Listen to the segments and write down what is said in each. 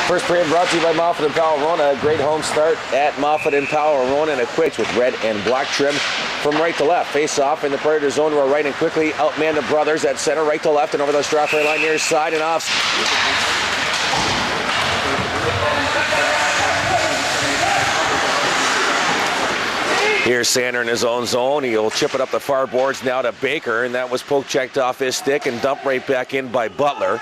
First period brought to you by Moffat and Powerona. A great home start at Moffat and Powerona, and a quick with red and black trim from right to left. Face off in the Predator zone to our right and quickly outman the brothers at center, right to left and over the Strathroy line near side and off. Here's Sander in his own zone. He'll chip it up the far boards now to Baker, and that was poke checked off his stick and dumped right back in by Butler.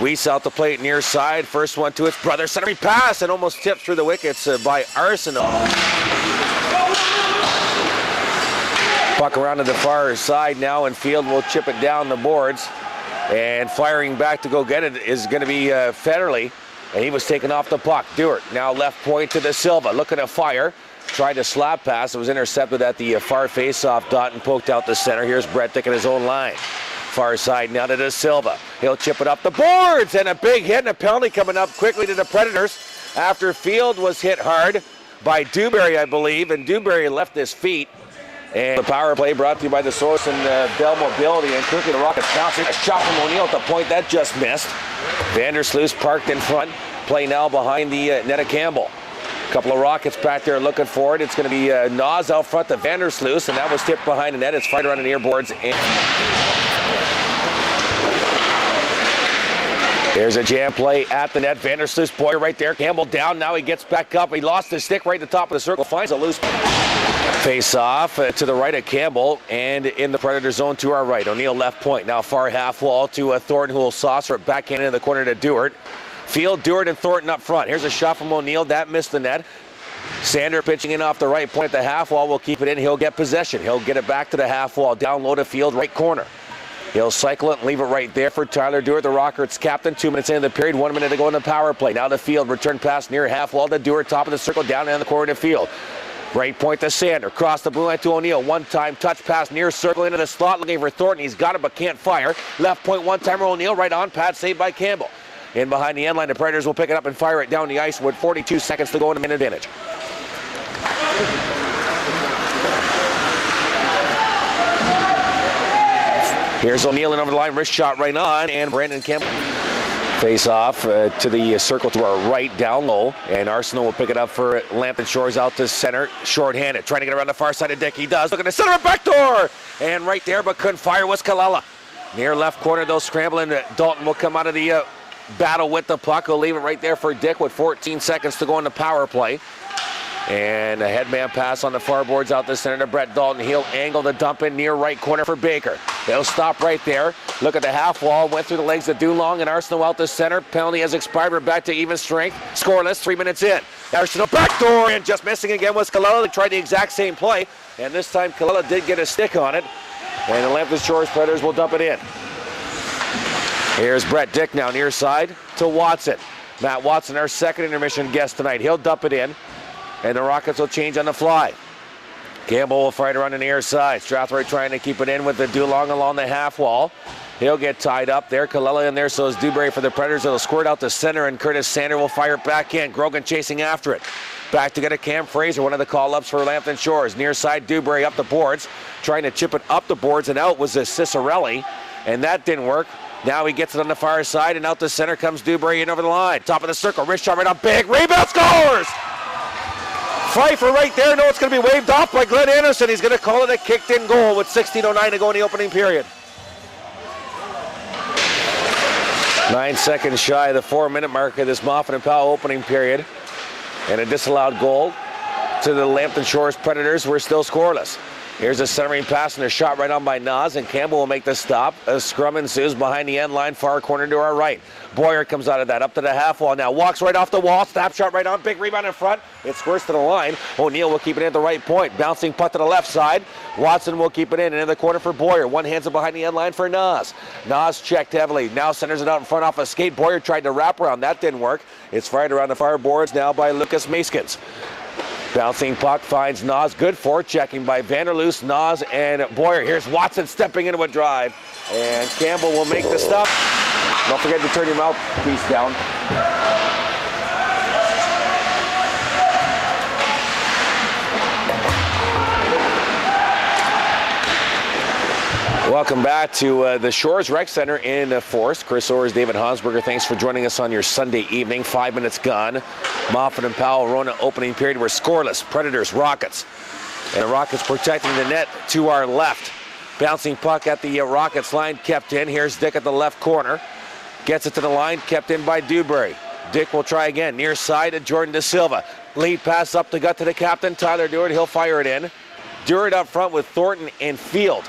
Weiss out the plate near side. First one to its brother. Centering pass and almost tipped through the wickets by Arseneault. Puck around to the far side now, and Field will chip it down the boards. And firing back to go get it is going to be Fetterly. And he was taken off the puck. Duarte now left point to DaSilva. Looking to fire. Tried to slap pass. It was intercepted at the far face-off dot and poked out the center. Here's Brett Dick at his own line. Far side now to DaSilva. He'll chip it up the boards, and a big hit and a penalty coming up quickly to the Predators after Field was hit hard by Duberry, I believe, and Duberry left his feet. And the power play brought to you by the Source and Bell Mobility, and quickly the Rockets bouncing. A shot from O'Neill at the point that just missed. Vandersloot parked in front. Play now behind the net of Campbell. A couple of Rockets back there looking for it. It's going to be Nas out front to Vandersloot, and that was tipped behind the net. It's fired around the near boards. There's a jam play at the net. Vandersloot, Boyer right there. Campbell down. Now he gets back up. He lost his stick right at the top of the circle. Finds a loose face off to the right of Campbell, and in the Predator zone to our right. O'Neill left point. Now far half wall to Thornton, who will saucer it backhand into the corner to Duarte. Field, Duarte, and Thornton up front. Here's a shot from O'Neill. That missed the net. Sander pitching in off the right point at the half wall. Will keep it in. He'll get possession. He'll get it back to the half wall. Down low to Field, right corner. He'll cycle it and leave it right there for Tyler Duarte, the Rockets captain. 2 minutes into the period, 1 minute to go in the power play. Now the Field, return pass near half wall to Duarte, top of the circle, down in the corner to Field. Right point to Sander, cross the blue line to O'Neill. One-time touch pass near circle into the slot, looking for Thornton. He's got it but can't fire. Left point one-timer O'Neill, right on pad, saved by Campbell. In behind the end line, the Predators will pick it up and fire it down the ice with 42 seconds to go in a minute advantage. Here's O'Neill in over the line, wrist shot right on, and Brandon Campbell. Face off to the circle to our right, down low, and Arseneault will pick it up for Lambton Shores out to center, short-handed, trying to get around the far side of Dick. He does, looking to center it back door, and right there, but couldn't fire was Colella. Near left corner, they'll scramble, and Dalton will come out of the battle with the puck. He'll leave it right there for Dick with 14 seconds to go in the power play. And a headman pass on the far boards out the center to Brett Dalton. He'll angle the dump in near right corner for Baker. They'll stop right there. Look at the half wall. Went through the legs of Dulong, and Arseneault out the center. Penalty has expired. We're back to even strength. Scoreless, 3 minutes in. Arseneault backdoor, and just missing again was Colella. They tried the exact same play, and this time Colella did get a stick on it. And the Lambton Shores Predators will dump it in. Here's Brett Dick now near side to Watson. Matt Watson, our second intermission guest tonight. He'll dump it in, and the Rockets will change on the fly. Campbell will fight around the near side. Strathroy trying to keep it in with the Dulong along the half wall. He'll get tied up there. Colella in there, so is Duberry for the Predators. It'll squirt out the center, and Curtis Sander will fire it back in. Grogan chasing after it. Back to get a Cam Fraser, one of the call-ups for Lambton Shores. Near side, Duberry up the boards. Trying to chip it up the boards, and out was a Cicerelli, and that didn't work. Now he gets it on the far side, and out the center comes Duberry in over the line. Top of the circle, wrist shot right on, big rebound, scores! Pfeiffer right there. No, it's going to be waved off by Glenn Anderson. He's going to call it a kicked-in goal with 16:09 to go in the opening period. 9 seconds shy of the 4-minute mark of this Moffat and Powell opening period. And a disallowed goal to the Lambton Shores Predators. We're still scoreless. Here's a centering pass and a shot right on by Nas, and Campbell will make the stop. A scrum ensues behind the end line, far corner to our right. Boyer comes out of that, up to the half wall now. Walks right off the wall, snap shot right on, big rebound in front. It squirts to the line. O'Neill will keep it at the right point. Bouncing putt to the left side. Watson will keep it in, and in the corner for Boyer. One hands it behind the end line for Nas. Nas checked heavily. Now centers it out in front off a skate. Boyer tried to wrap around. That didn't work. It's fired around the far boards now by Lucas Maskins. Bouncing puck finds Nas. Good forechecking by Vanderloos, Nas, and Boyer. Here's Watson stepping into a drive, and Campbell will make the stop. Don't forget to turn your mouthpiece down. Welcome back to the Shores Rec Center in Forest. Chris Orrs, David Hansberger, thanks for joining us on your Sunday evening. 5 minutes gone. Moffat and Powell, Rona opening period. We're scoreless. Predators, Rockets. And the Rockets protecting the net to our left. Bouncing puck at the Rockets line, kept in. Here's Dick at the left corner. Gets it to the line, kept in by Duberry. Dick will try again. Near side to Jordan DaSilva. Lead pass up the gut to the captain, Tyler Duarte. He'll fire it in. Duarte up front with Thornton and Field.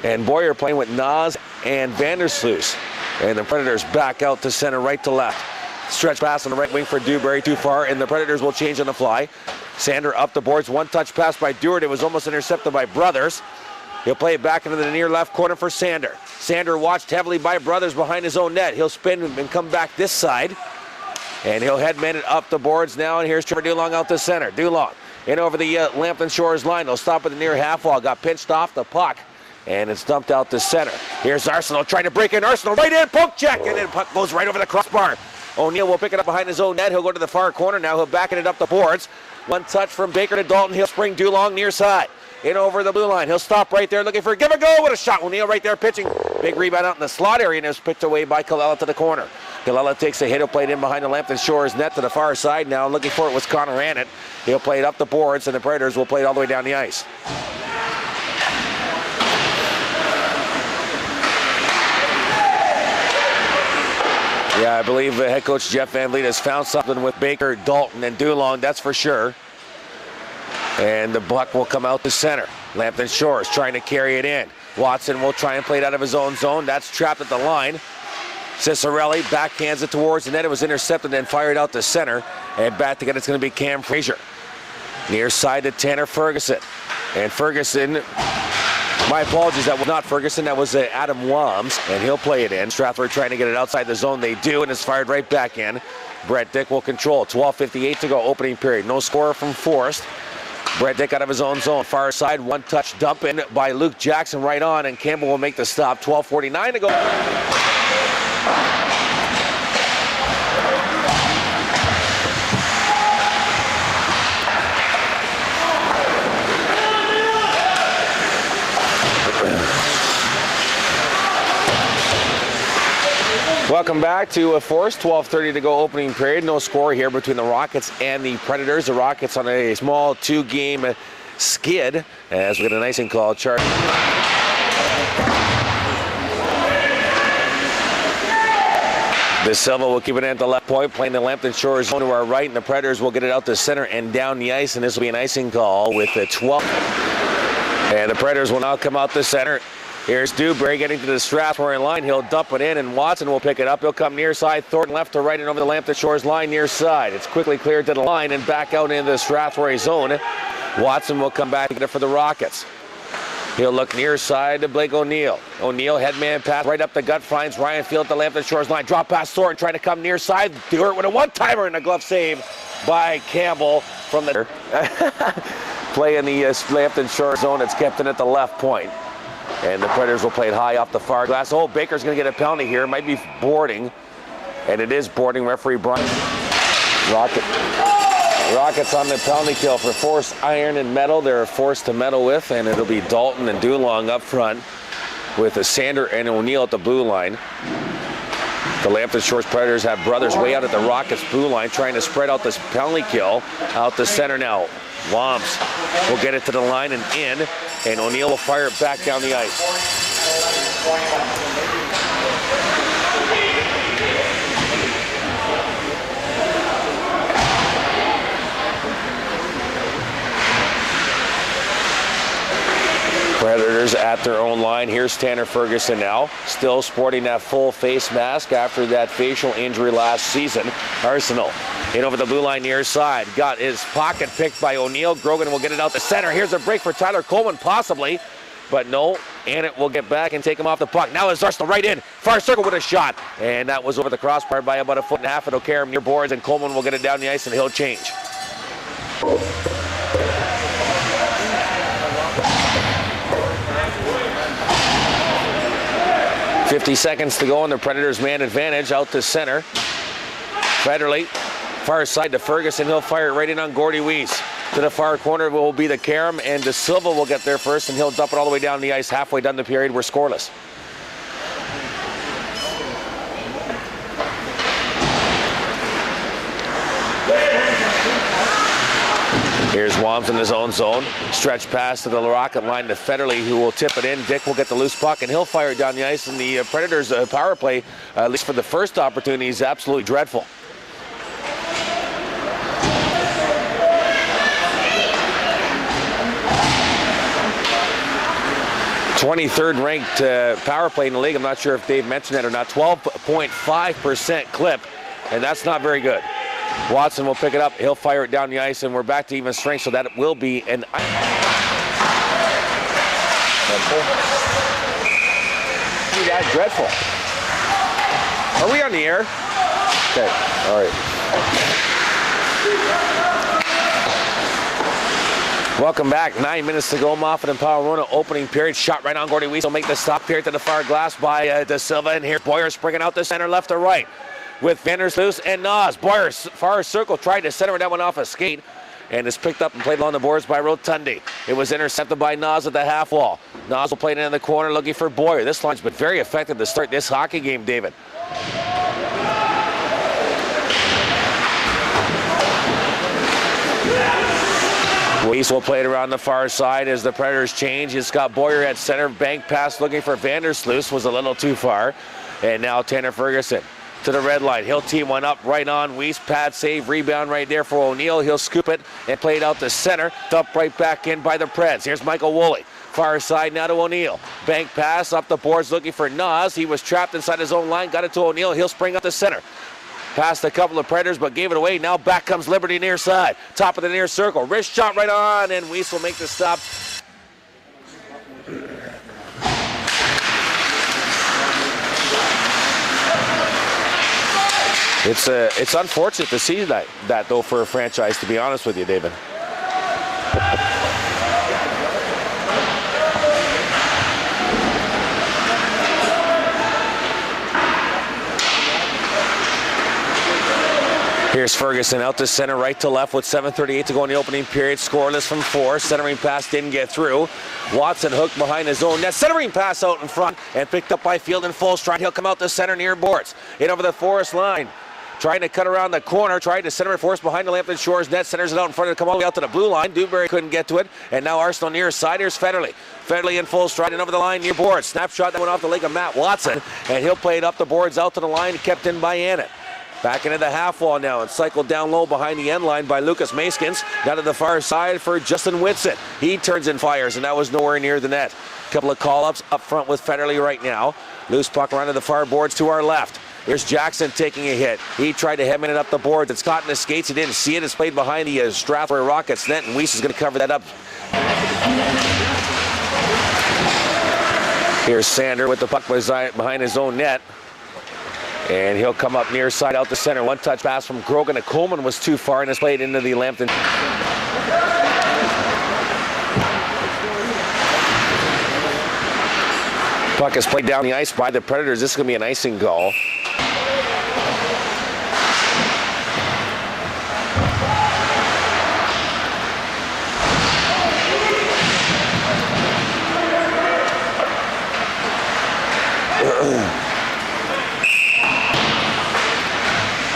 And Boyer playing with Nas and Vandersloot. And the Predators back out to center, right to left. Stretch pass on the right wing for Duberry, too far, and the Predators will change on the fly. Sander up the boards, one-touch pass by Duarte. It was almost intercepted by Brothers. He'll play it back into the near left corner for Sander. Sander watched heavily by Brothers behind his own net. He'll spin and come back this side. And he'll headman it up the boards now, and here's Trevor Dulong out to center. Dulong in over the Lambton Shores line. They'll stop at the near half wall. Got pinched off the puck. And it's dumped out to center. Here's Arseneault trying to break in. Arseneault right in, poke check, and then puck goes right over the crossbar. O'Neill will pick it up behind his own net. He'll go to the far corner now. He'll back it up the boards. One touch from Baker to Dalton. He'll spring Dulong near side. In over the blue line. He'll stop right there looking for a give a go with a shot. O'Neill right there pitching. Big rebound out in the slot area, and it's picked away by Colella to the corner. Colella takes a hit. He'll play it in behind the Lambton Shores net to the far side now. Looking for it was Connor Annett. He'll play it up the boards, and the Predators will play it all the way down the ice. Yeah, I believe head coach Jeff Van Vliet has found something with Baker, Dalton, and Dulong, that's for sure. And the puck will come out to center. Lambton Shores trying to carry it in. Watson will try and play it out of his own zone. That's trapped at the line. Cicerelli backhands it towards the net. It was intercepted and fired out to center. And back to get it's going to be Cam Frazier. Near side to Tanner Ferguson. And Ferguson... My apologies, that was not Ferguson, that was Adam Wams, and he'll play it in. Strathroy trying to get it outside the zone, they do, and it's fired right back in. Brett Dick will control, 12:58 to go, opening period. No scorer from Forest. Brett Dick out of his own zone, far side, one touch dump in by Luke Jackson right on, and Campbell will make the stop, 12:49 to go. Welcome back to Forest, 12:30 to go, opening period. No score here between the Rockets and the Predators. The Rockets on a small two-game skid as we get an icing call chart. DaSilva will keep it in at the left point, playing the Lambton Shores zone to our right, and the Predators will get it out to center and down the ice, and this will be an icing call with the 12. And the Predators will now come out the center. Here's Duberry getting to the Strathroy line. He'll dump it in, and Watson will pick it up. He'll come near side. Thornton left to right and over the Lambton Shores line near side. It's quickly cleared to the line and back out into the Strathroy zone. Watson will come back to get it for the Rockets. He'll look near side to Blake O'Neill. O'Neill, headman pass right up the gut, finds Ryan Field at the Lambton Shores line. Drop pass Thornton trying to come near side. Duarte with a one-timer and a glove save by Campbell from the play in the Lambton Shores zone. It's kept in at the left point. And the Predators will play it high off the far glass. Oh, Baker's going to get a penalty here. It might be boarding. And it is boarding. Referee Brian. Rockets on the penalty kill for forced iron and metal. They're forced to metal with. And it'll be Dalton and Dulong up front with a Sander and O'Neill at the blue line. The Lambton Shores Predators have Brothers way out at the Rockets blue line trying to spread out this penalty kill out the center now. Wamps will get it to the line and in, and O'Neill will fire it back down the ice. Predators at their own line. Here's Tanner Ferguson now, still sporting that full face mask after that facial injury last season. Arseneault in over the blue line near side. Got his pocket picked by O'Neill. Grogan will get it out the center. Here's a break for Tyler Coleman, possibly. But no, Annett will get back and take him off the puck. Now is Arseneault right in. Far circle with a shot. And that was over the crossbar by about 1.5 feet. It'll carry him near boards, and Coleman will get it down the ice, and he'll change. 50 seconds to go on the Predators' man advantage out to center. Fetterly, far side to Ferguson. He'll fire it right in on Duarte YES. To the far corner will be the Karam, and DaSilva will get there first, and he'll dump it all the way down the ice. Halfway done the period, we're scoreless. Here's Wams in his own zone. Stretch pass to the rocket line to Fetterly, who will tip it in. Dick will get the loose puck, and he'll fire it down the ice. And the Predators' power play, at least for the first opportunity, is absolutely dreadful. 23rd ranked power play in the league. I'm not sure if Dave mentioned that or not. 12.5% clip, and that's not very good. Watson will pick it up. He'll fire it down the ice, and we're back to even strength, so that it will be an... That's dreadful. Are we on the air? Okay, all right. Welcome back. 9 minutes to go. Moffat and Powerona opening period. Shot right on Gordy Weiss. Will make the stop here to the far glass by DaSilva. And here Boyer springing out the center, left to right, with Vandersloos and Nas. Boyer far circle tried to center that one off a skate, and is picked up and played along the boards by Rotondi. It was intercepted by Nas at the half wall. Nas will play it in the corner looking for Boyer. This line's been very effective to start this hockey game, David. Weiss will play it around the far side as the Predators change. It's got Boyer at center. Bank pass looking for Vandersloos, was a little too far. And now Tanner Ferguson to the red line. He'll tee one up right on Weiss. Pad save, rebound right there for O'Neill. He'll scoop it and play it out to center. Dumped right back in by the Preds. Here's Michael Woolley. Far side now to O'Neill. Bank pass up the boards looking for Nas. He was trapped inside his own line. Got it to O'Neill. He'll spring up the center. Passed a couple of Predators, but gave it away. Now back comes Liberty near side. Top of the near circle. Wrist shot right on, and Weiss will make the stop. It's unfortunate to see that though for a franchise, to be honest with you, David. Here's Ferguson out to center, right to left with 7:38 to go in the opening period. Scoreless from 4. Centering pass didn't get through. Watson hooked behind his own net. Centering pass out in front and picked up by Field in full stride. He'll come out to center near boards. In over the Forest line. Trying to cut around the corner. Tried to center it force behind the Lambton Shores net. Centers it out in front to come all the way out to the blue line. Duberry couldn't get to it. And now Arseneault near side. Here's Fetterly. Fetterly in full stride and over the line near boards. Snapshot that went off the leg of Matt Watson. And he'll play it up the boards out to the line. Kept in by Annett. Back into the half wall now and cycled down low behind the end line by Lucas Maskins. Down to the far side for Justin Whitson. He turns and fires, and that was nowhere near the net. Couple of call-ups up front with Fetterly right now. Loose puck around to the far boards to our left. Here's Jackson taking a hit. He tried to hem it up the boards. It's caught in the skates. He didn't see it. It's played behind the Strathroy Rockets net, and Weiss is going to cover that up. Here's Sander with the puck behind his own net. And he'll come up near side out the center. One touch pass from Grogan to Coleman was too far, and it's played into the Lambton. Puck is played down the ice by the Predators. This is going to be an icing goal.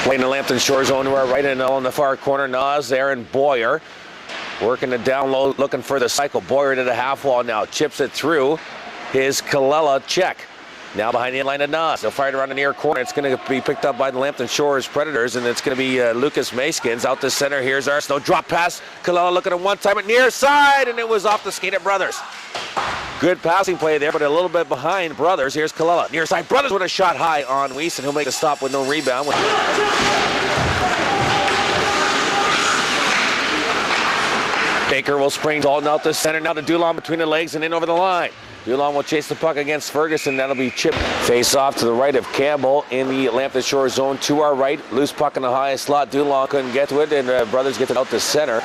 Playing the Lambton Shores zone to our right and on the far corner. Nas there and Boyer working the down low, looking for the cycle. Boyer to the half wall now, chips it through his Colella check. Now behind the line of Nas. They'll fire it around the near corner. It's going to be picked up by the Lambton Shores Predators, and it's going to be Lucas Maskins out the center. Here's Arseneault. Drop pass. Colella looking at one time at near side, and it was off the skate of Brothers. Good passing play there, but a little bit behind Brothers. Here's Colella. Near side. Brothers with a shot high on Weiss, and he'll make a stop with no rebound. Baker will spring Dalton out the center. Now to Dulon between the legs and in over the line. Dulon will chase the puck against Ferguson. That'll be chipped. Face off to the right of Campbell in the Lambton Shores zone to our right. Loose puck in the highest slot. Dulon couldn't get to it, and Brothers get it out to center.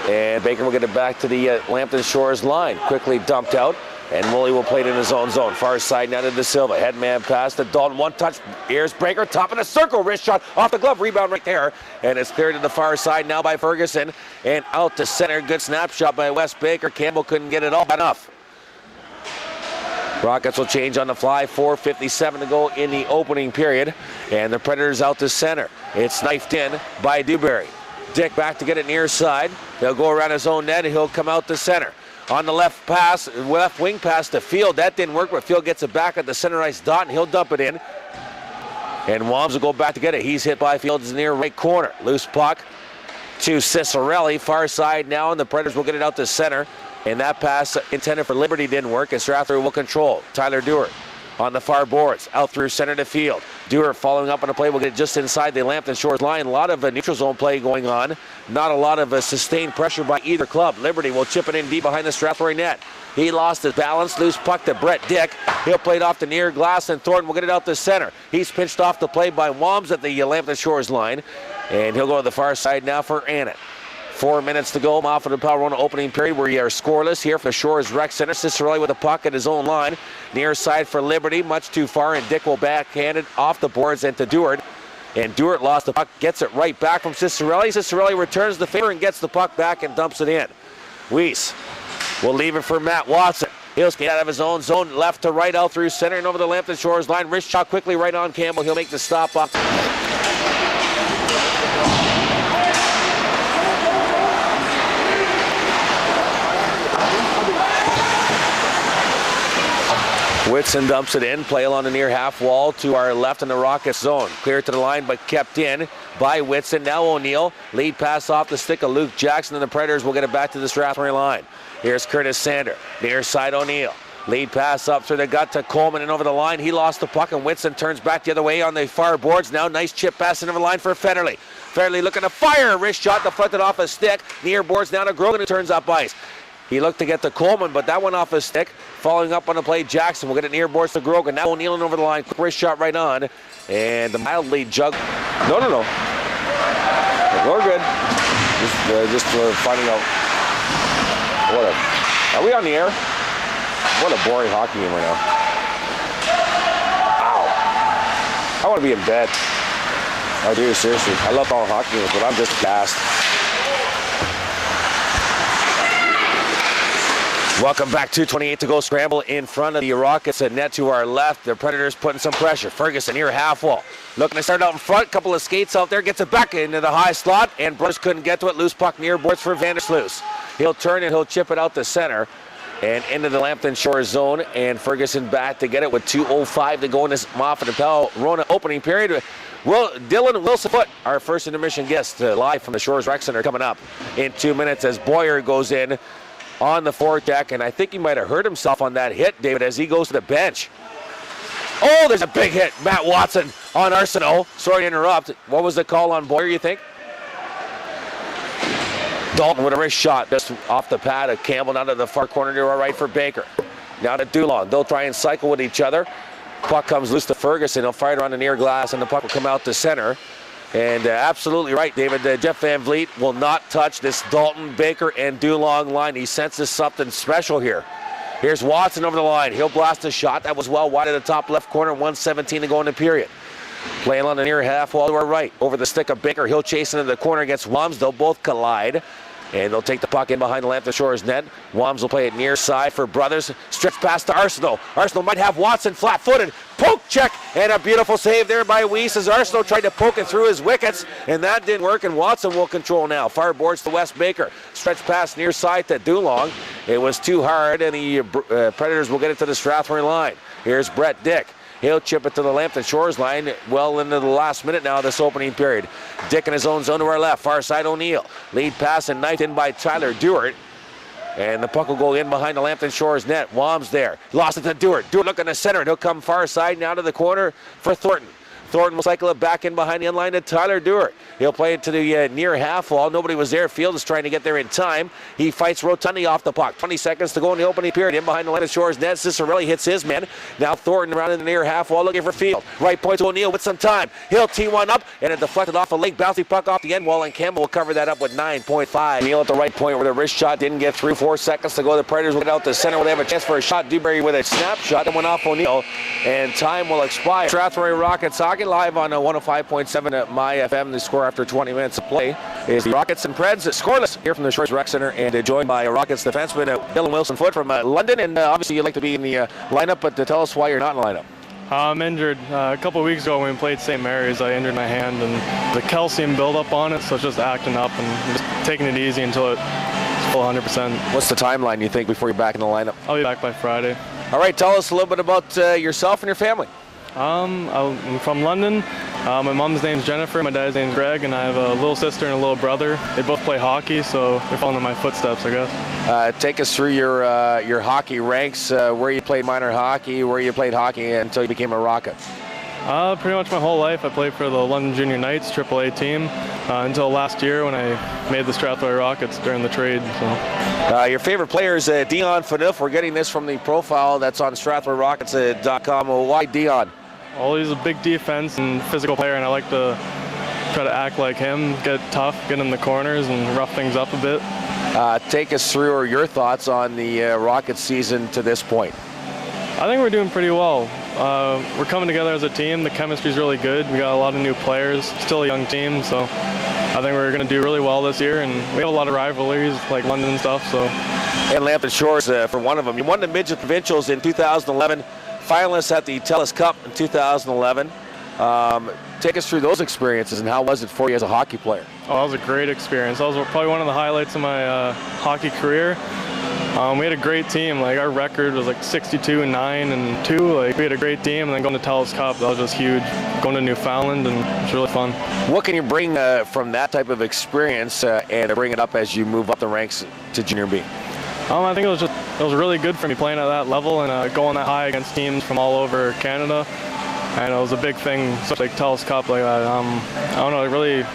And Baker will get it back to the Lambton Shores line. Quickly dumped out. And Woolley will play it in his own zone. Far side now to DaSilva. Head man pass to Dalton. One touch. Here's Baker. Top of the circle. Wrist shot off the glove. Rebound right there. And it's cleared to the far side now by Ferguson. And out to center. Good snapshot by Wes Baker. Campbell couldn't get it all enough. Rockets will change on the fly. 4:57 to go in the opening period. And the Predators out to center. It's knifed in by Duberry. Dick back to get it near side. He'll go around his own net and he'll come out to center. On the left pass, left wing pass to Field. That didn't work, but Field gets it back at the center ice dot and he'll dump it in. And Woms will go back to get it. He's hit by Field's near right corner. Loose puck to Cicerelli. Far side now, and the Predators will get it out to center. And that pass intended for Liberty didn't work, and Strathroy will control. Tyler Duarte on the far boards, out through center to Field. Duarte following up on a play, will get it just inside the Lambton Shores line. A lot of neutral zone play going on. Not a lot of sustained pressure by either club. Liberty will chip it in deep behind the Strathroy net. He lost his balance, loose puck to Brett Dick. He'll play it off the near glass, and Thornton will get it out to center. He's pinched off the play by Woms at the Lambton Shores line, and he'll go to the far side now for Annett. 4 minutes to go off of the Power Rona opening period. We are scoreless here for the Shores Rec Center. Cicerelli with the puck at his own line. Near side for Liberty, much too far, and Dick will backhand it off the boards and to Duarte. And Duarte lost the puck, gets it right back from Cicerelli. Cicerelli returns the favor and gets the puck back and dumps it in. YES will leave it for Matt Watson. He'll skate out of his own zone, left to right, out through center and over the Lambton Shores line. Wrist shot quickly right on Campbell. He'll make the stop up. Whitson dumps it in. Play along the near half wall to our left in the Rockets zone. Clear to the line, but kept in by Whitson. Now O'Neill. Lead pass off the stick of Luke Jackson, and the Predators will get it back to the Strathroy line. Here's Curtis Sander. Near side O'Neill. Lead pass up through the gut to Coleman and over the line. He lost the puck, and Whitson turns back the other way on the far boards. Now nice chip pass into the line for Fetterly. Fetterly looking to fire. Wrist shot deflected off a stick. Near boards down to Grogan, who turns up ice. He looked to get to Coleman, but that went off his stick. Following up on the play, Jackson will get it near boards to Grogan. Now O'Neill over the line. Quick wrist shot right on. And the mildly jug. No. We're good. Just finding out. Are we on the air? What a boring hockey game right now. Ow. I want to be in bed. I do, seriously. I love all hockey games, but I'm just gassed. Welcome back to 28 to go scramble in front of the Rockets at net to our left. The Predators putting some pressure. Ferguson near half wall. Looking to start out in front. Couple of skates out there. Gets it back into the high slot. And Bruce couldn't get to it. Loose puck near boards for Vandersloot. He'll turn and he'll chip it out to center. And into the Lambton Shores zone. And Ferguson back to get it with 2:05 to go in this off of the Power Rona opening period. Dylan Wilson Foot, our first intermission guest, live from the Shores Rec Center, coming up in 2 minutes as Boyer goes in on the foredeck, and I think he might have hurt himself on that hit, David, as he goes to the bench. Oh, there's a big hit. Matt Watson on Arseneault. Sorry to interrupt. What was the call on Boyer, you think? Dalton with a wrist shot just off the pad of Campbell down to the far corner to our right for Baker. Now to Dulon. They'll try and cycle with each other. Puck comes loose to Ferguson. He'll fire it on the near glass, and the puck will come out to center. And absolutely right, David. Jeff Van Vliet will not touch this Dalton, Baker, and Dulong line. He senses something special here. Here's Watson over the line. He'll blast a shot. That was well wide of the top left corner. 1:17 to go in the period. Playing on the near half wall to our right. Over the stick of Baker. He'll chase into the corner against Woms. They'll both collide. And they'll take the puck in behind the Lambton Shores net. Woms will play it near side for Brothers. Stretch pass to Arseneault. Arseneault might have Watson flat-footed. Poke check, and a beautiful save there by YES as Arseneault tried to poke it through his wickets, and that didn't work, and Watson will control now. Far boards to Wes Baker. Stretch pass near side to Dulong. It was too hard, and the Predators will get it to the Strathroy line. Here's Brett Dick. He'll chip it to the Lambton Shores line well into the last minute now of this opening period. Dick in his own zone to our left. Far side O'Neill. Lead pass and knifed in by Tyler Duarte. And the puck will go in behind the Lambton Shores net. Woms there. Lost it to Duarte. Duarte looking to center. He'll come far side now to the corner for Thornton. Thornton will cycle it back in behind the end line to Tyler Duarte. He'll play it to the near half wall. Nobody was there. Field is trying to get there in time. He fights Rotondi off the puck. 20 seconds to go in the opening period. In behind the Lambton Shores net. Cicerelli hits his man. Now Thornton around in the near half wall looking for Field. Right point to O'Neill with some time. He'll T1 up and it deflected off a late bouncy puck off the end wall, and Campbell will cover that up with 9.5. Neill at the right point where the wrist shot didn't get through. 4 seconds to go. The Predators will get out the center where they have a chance for a shot. Duberry with a snapshot that went off O'Neill, and time will expire. Strathroy Rockets hockey live on 105.7 at My FM. The score after 20 minutes of play is the Rockets and Preds scoreless here from the Shores Rec Center, and joined by Rockets defenseman Dylan Wilson-Foote from London. And obviously you'd like to be in the lineup, but tell us why you're not in the lineup. I'm injured. A couple of weeks ago when we played St. Mary's, I injured my hand, and the calcium buildup on it, so it's just acting up and just taking it easy until it's full 100%. What's the timeline you think before you're back in the lineup? I'll be back by Friday. All right, tell us a little bit about yourself and your family. I'm from London. My mom's name's Jennifer, my dad's name's Greg, and I have a little sister and a little brother. They both play hockey, so they're following in my footsteps, I guess. Take us through your hockey ranks, where you played minor hockey, where you played hockey until you became a Rocket. Pretty much my whole life. I played for the London Junior Knights AAA team until last year when I made the Strathroy Rockets during the trade. So. Your favorite player is Dion Phaneuf. We're getting this from the profile that's on StrathroyRockets.com. Why Dion? Well, he's a big defense and physical player, and I like to try to act like him, get tough, get in the corners, and rough things up a bit. Take us through your thoughts on the Rockets season to this point. I think we're doing pretty well. We're coming together as a team. The chemistry's really good. We got a lot of new players, still a young team, so I think we're going to do really well this year, and we have a lot of rivalries like London and stuff. So. And Lambton Shores for one of them. You won the Midget Provincials in 2011, finalists at the TELUS Cup in 2011. Take us through those experiences, and how was it for you as a hockey player? Oh, that was a great experience. That was probably one of the highlights of my hockey career. We had a great team. Like, our record was like 62-9-2. Like, we had a great team, and then going to TELUS Cup, that was just huge. Going to Newfoundland, and it was really fun. What can you bring from that type of experience and bring it up as you move up the ranks to Junior B? I think it was really good for me playing at that level and going that high against teams from all over Canada. And it was a big thing, such like TELUS Cup like that. I don't know, it really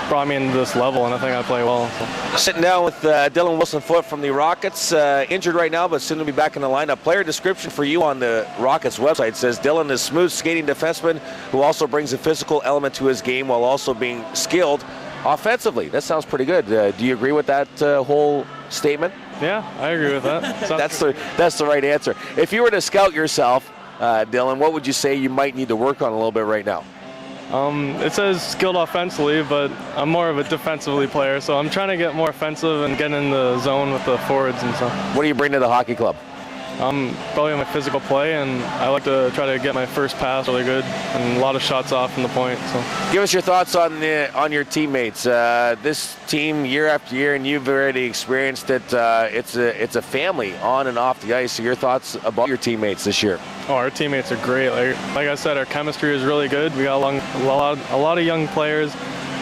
brought me into this level, and I think I play well. So. Sitting down with Dylan Wilson-Foote from the Rockets, injured right now, but soon to be back in the lineup. Player description for you on the Rockets website says Dylan is smooth skating defenseman who also brings a physical element to his game while also being skilled offensively. That sounds pretty good. Do you agree with that whole statement? Yeah, I agree with that. That's the right answer. If you were to scout yourself, Dylan, what would you say you might need to work on a little bit right now? It says skilled offensively, but I'm more of a defensively player, so I'm trying to get more offensive and get in the zone with the forwards and stuff. What do you bring to the hockey club? Probably my physical play, and I like to try to get my first pass really good and a lot of shots off from the point. So, give us your thoughts on your teammates. This team, year after year, and you've already experienced it. It's a family on and off the ice. So your thoughts about your teammates this year? Oh, our teammates are great. Like I said, our chemistry is really good. We got a lot of young players,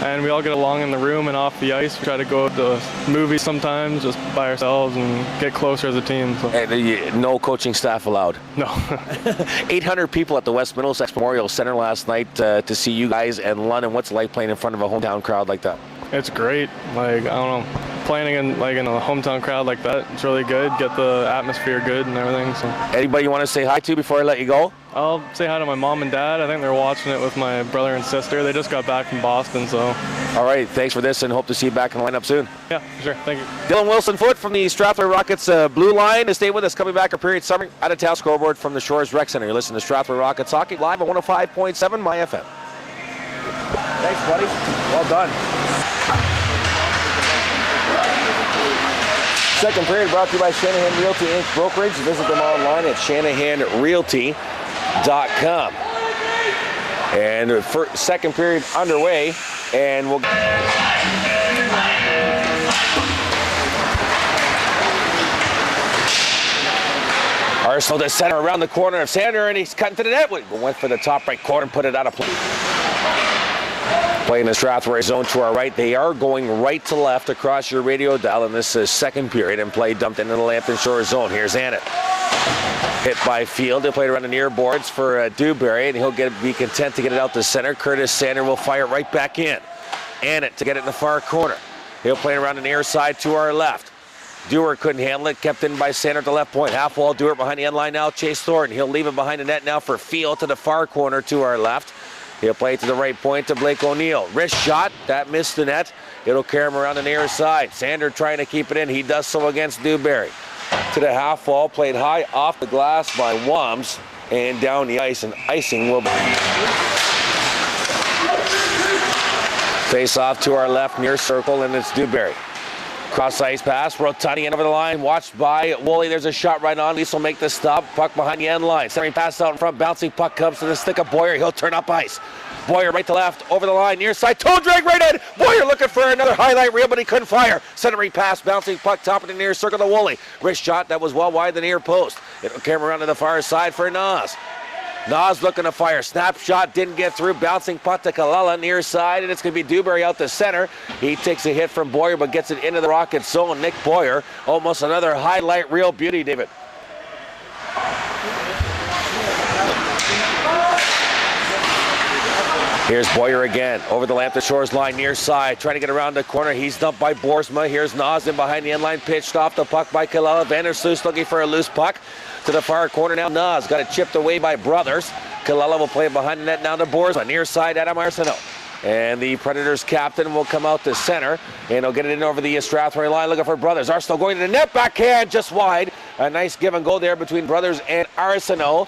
and we all get along in the room and off the ice. We try to go to movies sometimes just by ourselves and get closer as a team. So. And no coaching staff allowed? No. 800 people at the West Middlesex Memorial Center last night to see you guys and London. What's it like playing in front of a hometown crowd like that? It's great. Like, I don't know, playing in a hometown crowd like that, it's really good. Get the atmosphere good and everything. So. Anybody you want to say hi to before I let you go? I'll say hi to my mom and dad. I think they're watching it with my brother and sister. They just got back from Boston, so. All right, thanks for this, and hope to see you back in the lineup soon. Yeah, sure. Thank you. Dylan Wilson-Foote from the Strathroy Rockets Blue Line. Stay with us. Coming back, a period summary out of town scoreboard from the Shores Rec Center. You're listening to Strathroy Rockets Hockey live at 105.7 My FM. Thanks, buddy. Well done. Second period brought to you by Shanahan Realty Inc. Brokerage. Visit them online at shanahanrealty.com. And second period underway, and we'll. Arseneault to center around the corner of Sander, and he's cutting to the net. Went for the top right corner and put it out of play. Playing the Strathroy zone to our right. They are going right to left across your radio dial in this second period, and play dumped into the Lambton Shores zone. Here's Annett. Hit by Field. He'll play it around the near boards for Duberry, and he'll be content to get it out to center. Curtis Sander will fire it right back in. Annett to get it in the far corner. He'll play it around the near side to our left. Duarte couldn't handle it, kept in by Sander at the left point. Half wall, Duarte behind the end line now. Chase Thornton. He'll leave it behind the net now for Field to the far corner to our left. He'll play it to the right point to Blake O'Neill. Wrist shot, that missed the net. It'll carry him around the near side. Sander trying to keep it in. He does so against Duberry. To the half wall, played high off the glass by Wams and down the ice, and icing will be. Face off to our left near circle, and it's Duberry. Cross ice pass, Rotondi in over the line, watched by Woolley. There's a shot right on. Lease will make the stop. Puck behind the end line. Centering pass out in front. Bouncing puck comes to the stick of Boyer. He'll turn up ice. Boyer right to left, over the line, near side. Toe drag right in. Boyer looking for another highlight reel, but he couldn't fire. Centering pass, bouncing puck, top of the near circle to Woolley. Wrist shot that was well wide the near post. It'll come around to the far side for Nas. Nas looking to fire. Snap shot didn't get through. Bouncing puck to Colella near side, and it's going to be Duberry out the center. He takes a hit from Boyer, but gets it into the Rocket zone. Nick Boyer, almost another highlight reel beauty, David. Here's Boyer again, over the Lambton Shores line near side, trying to get around the corner. He's dumped by Boersma. Here's Nas in behind the end line, pitched off the puck by Colella. Vandersloot looking for a loose puck. To the far corner now, Nas got it chipped away by Brothers. Colella will play it behind the net now to Boersma. Near side, Adam Arseneault. And the Predators captain will come out to center, and he'll get it in over the Strathroy line, looking for Brothers. Arseneault going to the net, backhand just wide. A nice give and go there between Brothers and Arseneault.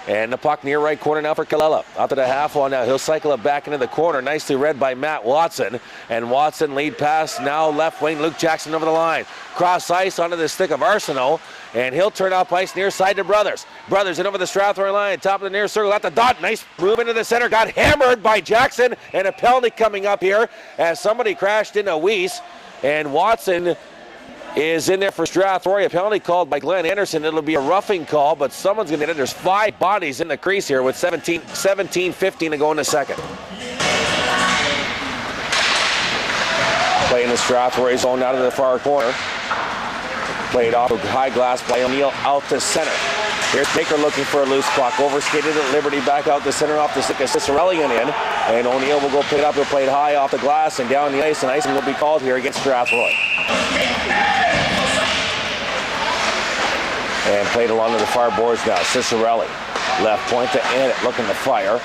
And the puck near right corner now for Colella. Out to the half wall now. He'll cycle it back into the corner. Nicely read by Matt Watson. And Watson lead pass now left wing. Luke Jackson over the line. Cross ice onto the stick of Arseneault. And he'll turn off ice near side to Brothers. Brothers in over the Strathroy line. Top of the near circle at the dot. Nice move into the center. Got hammered by Jackson. And a penalty coming up here as somebody crashed into Weiss. And Watson is in there for Strathroy. A penalty called by Glenn Anderson. It'll be a roughing call, but someone's going to get it. There's 5 bodies in the crease here with 17-15 to go in the second. Playing the Strathroy zone out of the far corner. Played off a high glass by O'Neill out to center. Here's Baker looking for a loose puck. Overskated at Liberty, back out the center off the stick of Cicerelli in. And O'Neill will go pick it up. He'll play it high off the glass and down the ice, and icing will be called here against Strathroy. And played along to the far boards now. Cicerelli, left point to Annett, looking to fire.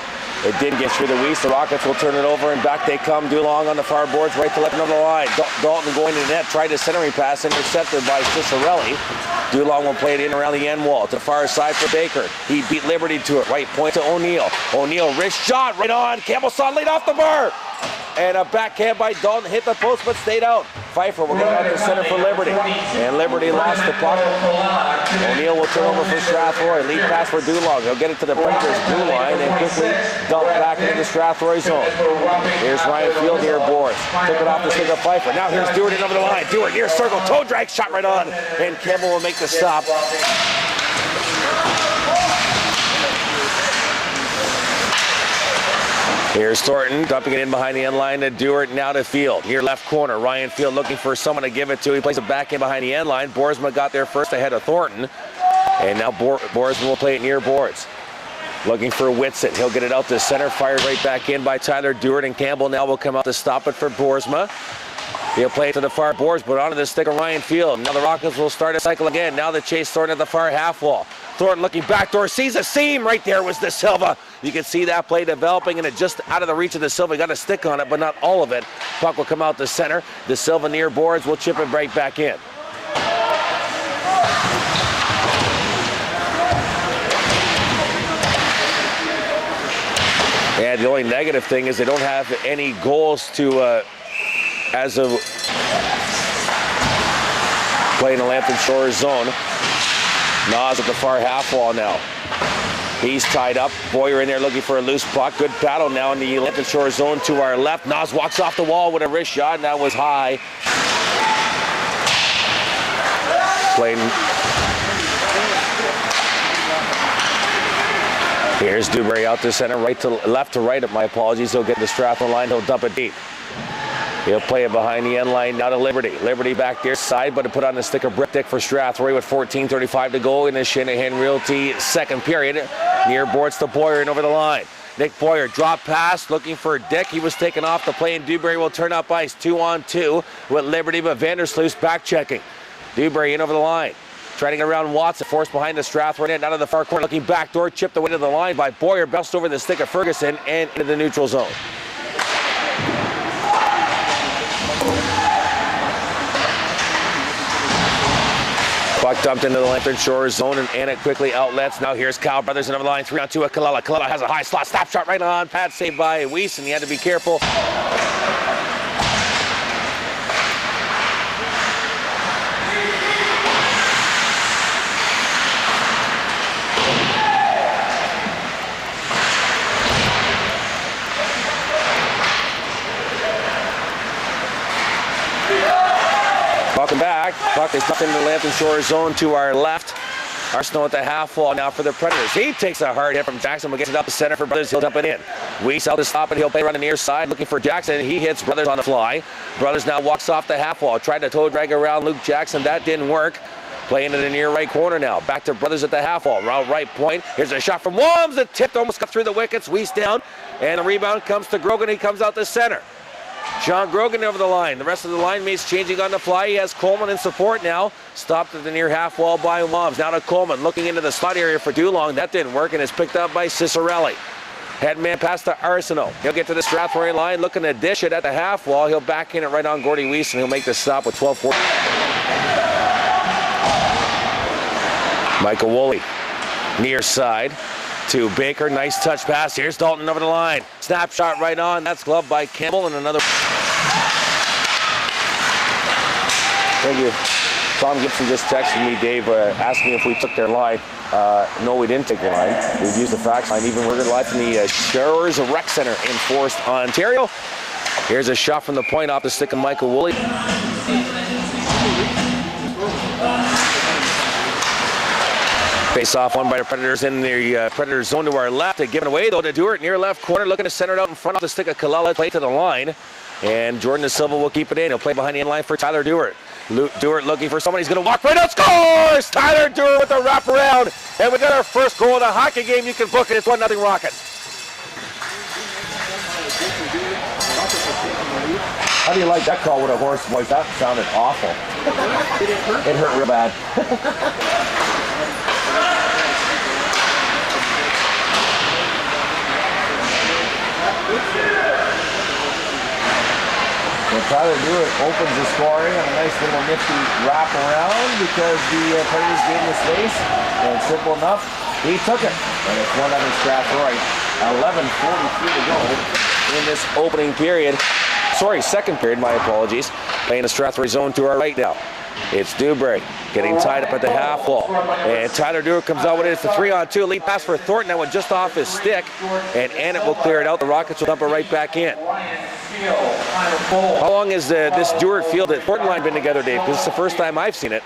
It didn't get through the Weiss. The Rockets will turn it over, and back they come. Dulong on the far boards, right to left on the line. Dalton going to the net, tried a centering pass, intercepted by Cicerelli. Dulong will play it in around the end wall to the far side for Baker. He beat Liberty to it. Right point to O'Neill. O'Neill, wrist shot, right on. Campbell saw lead off the bar. And a backhand by Dalton hit the post but stayed out. Pfeiffer will get it out to center for Liberty. And Liberty lost the puck. O'Neill will turn over for Strathroy. Lead pass for Dulong. He'll get it to the Predators' blue line and quickly dump back into the Strathroy zone. Here's Ryan Field here, boards. Took it off the stick of Pfeiffer. Now here's Duarte over the line. Duarte near circle. Toe drag shot right on. And Campbell will make the stop. Here's Thornton dumping it in behind the end line to Duarte, now to Field. Here left corner, Ryan Field looking for someone to give it to. He plays it back in behind the end line. Boersma got there first ahead of Thornton. And now Boersma will play it near boards. Looking for Whitson. He'll get it out to center, fired right back in by Tyler Duarte, and Campbell now will come out to stop it for Boersma. He'll play it to the far boards, but onto the stick of Ryan Field. Now the Rockets will start a cycle again. Now the chase Thornton at the far half wall. Thornton looking backdoor, sees a seam right there was DaSilva. You can see that play developing, and it just out of the reach of DaSilva. He got a stick on it, but not all of it. Puck will come out to center. DaSilva near boards will chip it right back in. And the only negative thing is they don't have any goals to, as of playing the Lambton Shores zone. Nas at the far half wall now. He's tied up. Boyer in there looking for a loose puck. Good battle now in the Lambton Shores zone to our left. Nas walks off the wall with a wrist shot, and that was high. Here's Duberry out to center, left to right, my apologies. He'll get the Strathroy line, he'll dump it deep. He'll play it behind the end line now to Liberty. Liberty back there side, but to put on the stick of Brick for Strathroy with 14:35 to go in the Shanahan Realty second period. Near boards to Boyer and over the line. Nick Boyer drop pass looking for Dick. He was taken off the play and Duberry will turn up ice 2-on-2 with Liberty, but Vandersloot's back checking. Duberry in over the line. Trying to get around Watson, forced behind the Strathroy net, out of the far corner, looking backdoor, chipped away to the line by Boyer, bounced over the stick of Ferguson and into the neutral zone. Puck dumped into the Lambton Shores zone and it quickly outlets. Now here's Cale Brothers another line, 3-on-2 with Colella. Colella has a high slot, snap shot right on, pad saved by YES, and he had to be careful. Welcome back. Puck is tucked into the Lambton Shores zone to our left. Arseneault at the half wall now for the Predators. He takes a hard hit from Jackson, but gets it up the center for Brothers. He'll dump it in. YES out to stop it. He'll play around the near side looking for Jackson. He hits Brothers on the fly. Brothers now walks off the half wall. Tried to toe drag around Luke Jackson. That didn't work. Playing in the near right corner now. Back to Brothers at the half wall. Round right point. Here's a shot from Wams. It tipped, almost got through the wickets. YES down. And the rebound comes to Grogan. He comes out the center. Sean Grogan over the line. The rest of the line mates changing on the fly. He has Coleman in support now. Stopped at the near half wall by Wams. Now to Coleman, looking into the slot area for Dulong. That didn't work and is picked up by Cicerelli. Headman pass to Arseneault. He'll get to the Strathroy line, looking to dish it at the half wall. He'll back in it right on Gordy YES, and he'll make the stop with 12:40. Michael Woolley, near side to Baker. Nice touch pass. Here's Dalton over the line. Snapshot right on. That's gloved by Campbell and another. Thank you. Tom Gibson just texted me, Dave, asking if we took their line. No, we didn't take the line. We've used the fax line. Even we're going to live from the Shores Rec Center in Forest, Ontario. Here's a shot from the point off the stick of Michael Woolley. Face off one by the Predators in the Predators zone to our left. They give it away though to Duarte near left corner, looking to center it out in front of the stick of Colella. Play to the line, and Jordan DaSilva will keep it in. He'll play behind the end line for Tyler Duarte. Duarte looking for someone. He's going to walk right out. Scores! Tyler Duarte with a wraparound, and we got our first goal of the hockey game. You can book it. It's 1-0 Rockets. How do you like that call with a hoarse voice? That sounded awful. It hurt real bad. Well, Tyler Duarte opens the scoring on a nice little nifty wrap around because the Predators gave him the space, and simple enough, he took it. And it's 1-0 Strathroy. 11:43 to go in this opening period. Sorry, second period, my apologies. Playing the Strathroy zone to our right now. It's Duberry getting tied up at the half wall. And Tyler Duarte comes out with it. It's the 3-on-2. Lead pass for Thornton. That went just off his stick. And Annett will clear it out. The Rockets will dump it right back in. How long has this Duarte field at Thornton line been together, Dave? Because it's the first time I've seen it.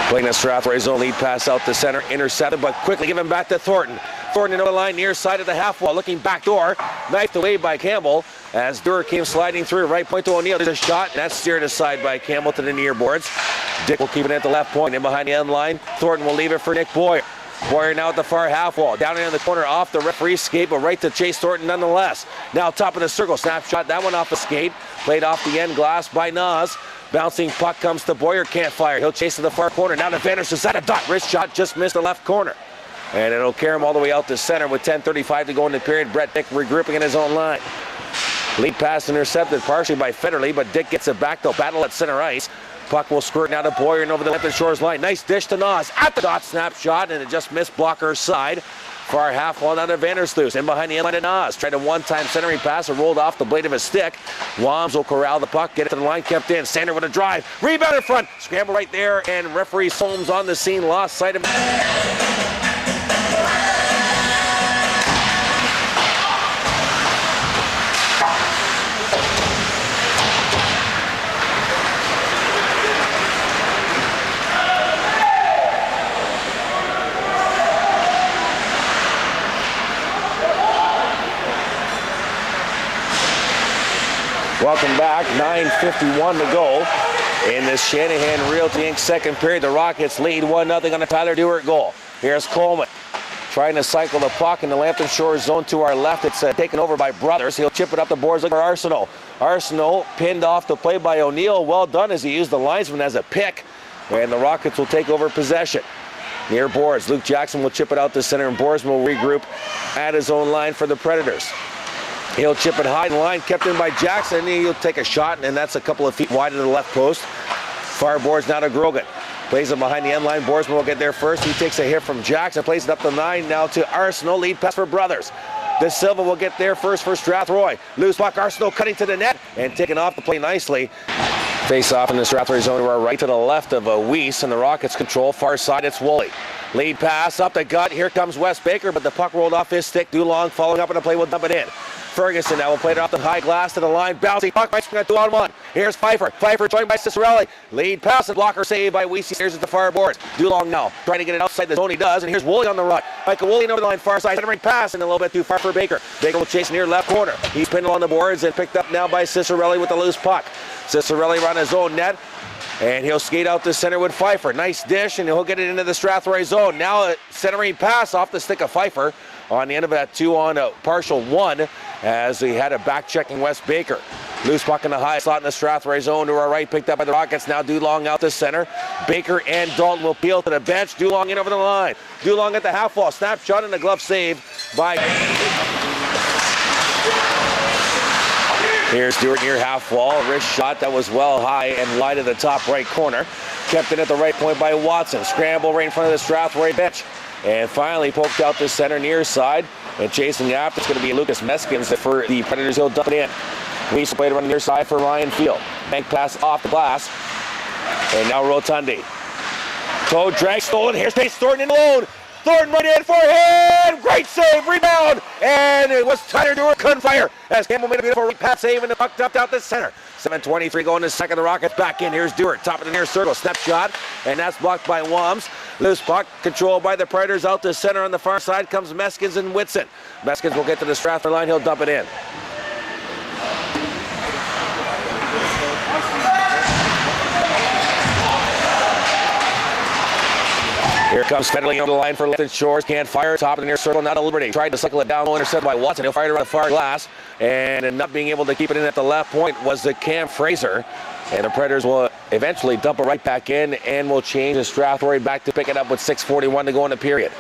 Playing the Strathroy zone, lead pass out the center, intercepted, but quickly given back to Thornton. Thornton into the line, near side of the half wall, looking back door, knifed away by Campbell as Duarte came sliding through, right point to O'Neill. There's a shot, and that's steered aside by Campbell to the near boards. Dick will keep it at the left point, in behind the end line. Thornton will leave it for Nick Boyer. Boyer now at the far half wall, down in the corner off the referee's skate, but right to chase Thornton nonetheless. Now top of the circle, snapshot, that one off the skate, played off the end glass by Nas. Bouncing puck comes to Boyer, can't fire. He'll chase to the far corner. Now to Vandersloot, is that a dot? Wrist shot, just missed the left corner. And it'll carry him all the way out to center with 10:35 to go in the period. Brett Dick regrouping in his own line. Lead pass intercepted partially by Fetterly, but Dick gets it back. They'll battle at center ice. Puck will squirt now to Boyer and over the Lambton Shores line. Nice dish to Nas at the dot, snapshot, and it just missed blocker's side. Far half wall down to Vandersloot. In behind the end line to Nas. Tried a one-time centering pass and rolled off the blade of his stick. Wams will corral the puck, get it to the line, kept in. Sander with a drive. Rebound in front. Scramble right there, and referee Solms on the scene. Lost sight of him. Welcome back. 9:51 to go in this Shanahan Realty Inc. second period. The Rockets lead 1-0 on a Tyler Duarte goal. Here's Coleman trying to cycle the puck in the Lambton Shores zone to our left. It's taken over by Brothers. He'll chip it up the boards. Look for Arseneault. Arseneault pinned off the play by O'Neill. Well done as he used the linesman as a pick. And the Rockets will take over possession. Near boards, Luke Jackson will chip it out to center, and Borsman will regroup at his own line for the Predators. He'll chip it high in the line, kept in by Jackson, and he'll take a shot, and that's a couple of feet wide of the left post. Far boards now to Grogan. Plays it behind the end line. Borsman will get there first. He takes a hit from Jackson, plays it up the 9 now to Arseneault. Lead pass for Brothers. DaSilva will get there first for Strathroy. Loose puck, Arseneault cutting to the net and taking off the play nicely. Face off in the Strathroy zone to our right, to the left of YES, and the Rockets control. Far side, it's Woolley. Lead pass up the gut. Here comes Wes Baker, but the puck rolled off his stick. Dulong following up on the play will dump it in. Ferguson now will play it off the high glass to the line. Bouncing puck might swing a 2-on-1. Here's Pfeiffer. Pfeiffer joined by Cicerelli. Lead pass and blocker saved by YES. Here's at the far boards. Dulong now trying to get it outside the zone. He does. And here's Woolley on the run. Michael Woolley over the line, far side. Centering pass and a little bit too far for Baker. Baker will chase near left corner. He's pinned on the boards and picked up now by Cicerelli with the loose puck. Cicerelli around his own net. And he'll skate out to center with Pfeiffer. Nice dish, and he'll get it into the Strathroy zone. Now a centering pass off the stick of Pfeiffer on the end of that 2 on a partial 1 as he had a back-checking Wes Baker. Loose puck in the high slot in the Strathroy zone to our right, picked up by the Rockets. Now Dulong out to center. Baker and Dalton will peel to the bench. Dulong in over the line. Dulong at the half wall. Snapshot and a glove save by... Here's Stewart near half wall. Wrist shot that was well high and wide at the top right corner. Kept in at the right point by Watson. Scramble right in front of the Strathroy bench. And finally poked out the center near side. And chasing after, it's going to be Lucas Meskins for the Predators. He'll dump it in. Weese played around the near side for Ryan Field. Bank pass off the glass. And now Rotondi. Toe drag stolen. Here's Tate Thornton alone. Thornton right in forehand. Great save. Rebound. And it was Tyler Duarte couldn't fire as Campbell made a beautiful pass save and the puck dumped out the center. 7:23 going to second. The Rockets back in. Here's Duarte. Top of the near circle. Snapshot. And that's blocked by Wams. Loose puck controlled by the Predators out to center on the far side comes Meskins and Whitson. Meskins will get to the Strathroy line. He'll dump it in. Here comes Fetterly over the line for Lambton Shores. Can't fire. Top of the near circle. Now to Liberty. Tried to cycle it down. Intercepted by Watson. He'll fire it around the far glass. And not being able to keep it in at the left point was the Cam Fraser. And the Predators will eventually dump it right back in and will change the Strathroy back to pick it up with 6:41 to go in the period.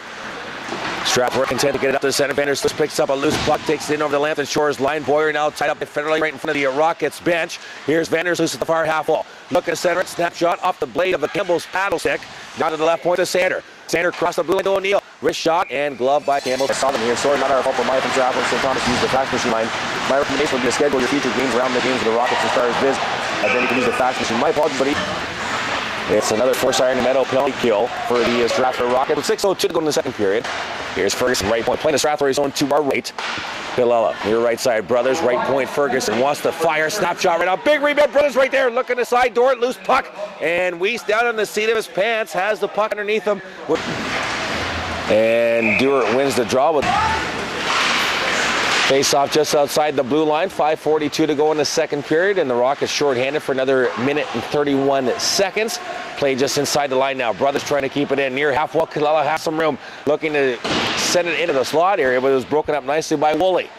Strathroy content to get it up to the center. Vanders picks up a loose puck, takes it in over the Lambton Shores line. Boyer now tied up by Fetterly right in front of the Rockets bench. Here's Vanders loose at the far half wall. Look at the center. Snapshot off the blade of the Campbell's paddle stick. Down to the left point to Sander. Sander crossed the blue line to O'Neill. Wrist shot and glove by Campbell. I saw them here. Sorry, not our fault for Maya from Strathroy. St. Thomas use the fax machine line. My recommendation would be to schedule your future games around the games of the Rockets and Stars Biz. Then you can use the fax machine. My apologies, buddy. It's another force iron and metal penalty kill for the Strathroy Rockets with 6:02 to go in the second period. Here's Ferguson, right point, playing the Strathroy zone to our right. Colella, near right side, Brothers, right point, Ferguson wants to fire, snapshot right now, big rebound, Brothers right there, looking aside, Duarte, loose puck, and Weiss down on the seat of his pants, has the puck underneath him. And Duarte wins the draw with face-off just outside the blue line. 5:42 to go in the second period, and the Rockets shorthanded for another minute and 31 seconds. Play just inside the line now. Brothers trying to keep it in. Near half wall, Colella has some room. Looking to send it into the slot area, but it was broken up nicely by Woolley.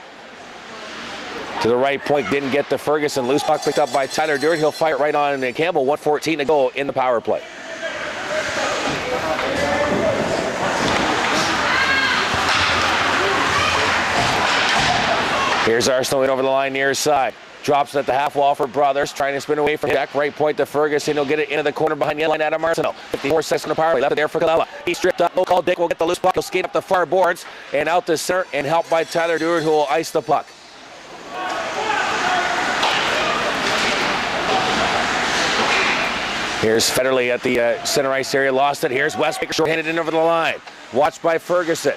To the right point, didn't get to Ferguson. Loose puck picked up by Tyler Duarte. He'll fire it right on Campbell. 1:14 to go in the power play. Here's Arseneault over the line near side. Drops it at the half wall for Brothers. Trying to spin away from Jack. Right point to Ferguson. He'll get it into the corner behind the line. Adam Arseneault. 54 seconds on the power play. Left it there for Colella. He stripped up. No call. Dick will get the loose puck. He'll skate up the far boards and out to center and helped by Tyler Duarte, who will ice the puck. Here's Fetterly at the center ice area. Lost it. Here's Wes Baker short-handed in over the line. Watched by Ferguson.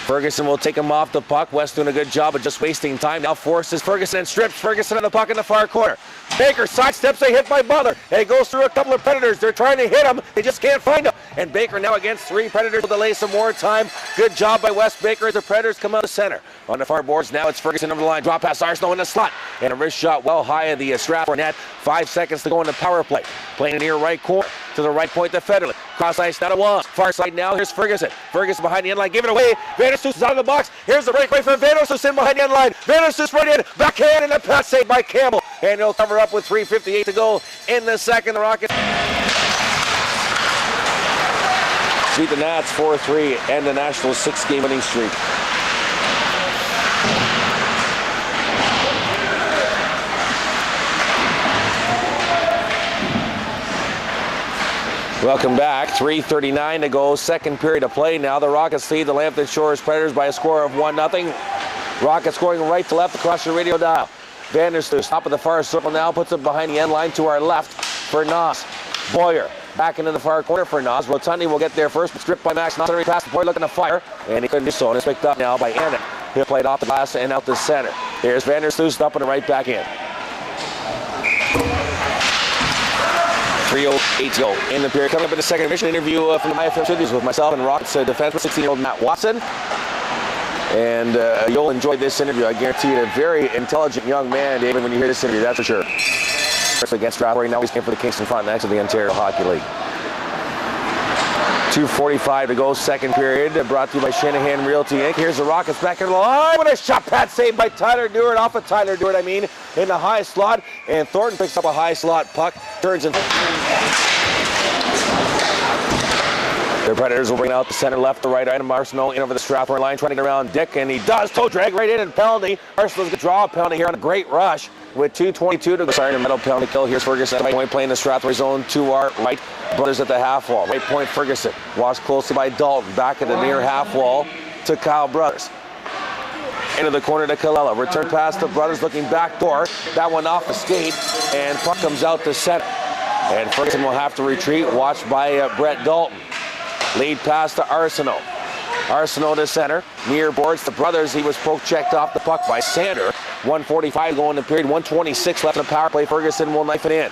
Ferguson will take him off the puck. Wes doing a good job of just wasting time. Now forces Ferguson and strips Ferguson on the puck in the far corner. Baker sidesteps a hit by Butler, and he goes through a couple of Predators. They're trying to hit him. They just can't find him. And Baker now against 3 Predators will delay some more time. Good job by Wes Baker as the Predators come out of center. On the far boards now, it's Ferguson over the line. Drop pass Arseneault in the slot. And a wrist shot well high of the Strathroy net. 5 seconds to go in the power play. Playing near right corner. To the right point to Fetterly. Cross ice now to Wallace. Far side now, here's Ferguson. Ferguson behind the end line, give it away. Vanderstoos is out of the box. Here's the breakaway for Vanderstoos in behind the end line. Vanderstoos right in, backhand, and a pass saved by Campbell. And he'll cover up with 3:58 to go in the second. The Rockets beat the Nats 4-3 and the Nationals 6-game winning streak. Welcome back. 3:39 to go. Second period of play now. The Rockets lead the Lambton Shores Predators by a score of 1-0. Rockets going right to left across your radio dial. Vanderstoos top of the far circle now. Puts it behind the end line to our left for Nos. Boyer back into the far corner for Nos. Rotondi will get there first. But stripped by Max. Nos pass. Boyer looking to fire. And he couldn't do so. And it's picked up now by Anna. He'll play it off the glass and out to center. Here's Vanderstoos up and right back in. 3:08 to go in the period. Coming up in the second mission interview from the IFM Studios with myself and Rockets defenseman 16-year-old Matt Watson. And you'll enjoy this interview. I guarantee you. A very intelligent young man, David, when you hear this interview, that's for sure. First against Strathroy, now he's playing for the Kingston Frontenacs of the Ontario Hockey League. 2:45 to go, second period. Brought to you by Shanahan Realty Inc. Here's the Rockets back in the line. What a shot pad saved by Tyler Duarte, off of Tyler Duarte, in the high slot. And Thornton picks up a high slot puck, turns and... The Predators will bring out the center left to right. Adam Arseneault in over the Strathroy line, trying to get around Dick, and he does. Toe drag right in and penalty. Arseneault's going to draw a penalty here on a great rush with 2:22 to go. Sorry, metal penalty kill. Here's Ferguson at right point, playing the Strathroy zone to our right. Brothers at the half wall. Right point Ferguson. Watched closely by Dalton. Back at the near half wall to Kyle Brothers. Into the corner to Colella. Return pass to Brothers, looking back door. That one off the skate, and puck comes out to center. And Ferguson will have to retreat. Watched by Brett Dalton. Lead pass to Arseneault. Arseneault to center. Near boards. The Brothers, he was poke checked off the puck by Sander. 1:45 going in the period. 1:26 left in the power play. Ferguson will knife it in.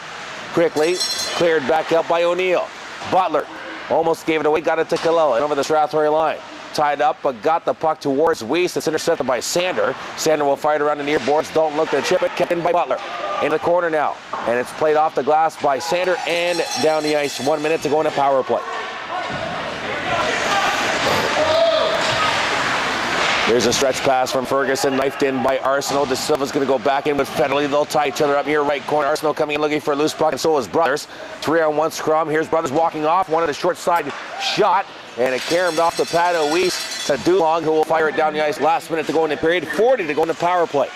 Quickly cleared back up by O'Neill. Butler almost gave it away. Got it to Colella and over the Strathroy line. Tied up, but got the puck towards Weiss. It's intercepted by Sander. Sander will fire it around the near boards. Dalton looked to chip it. Kept in by Butler. In the corner now. And it's played off the glass by Sander and down the ice. 1 minute to go in a power play. Here's a stretch pass from Ferguson, knifed in by Arseneault. DaSilva's going to go back in with Fetterly. They'll tie each other up here, right corner. Arseneault coming in looking for a loose puck, and so is Brothers. 3-on-1 scrum. Here's Brothers walking off. One of the short side shot, and it caromed off the pad of Weiss to Dulong, who will fire it down the ice. Last minute to go in the period. 40 to go in the power play.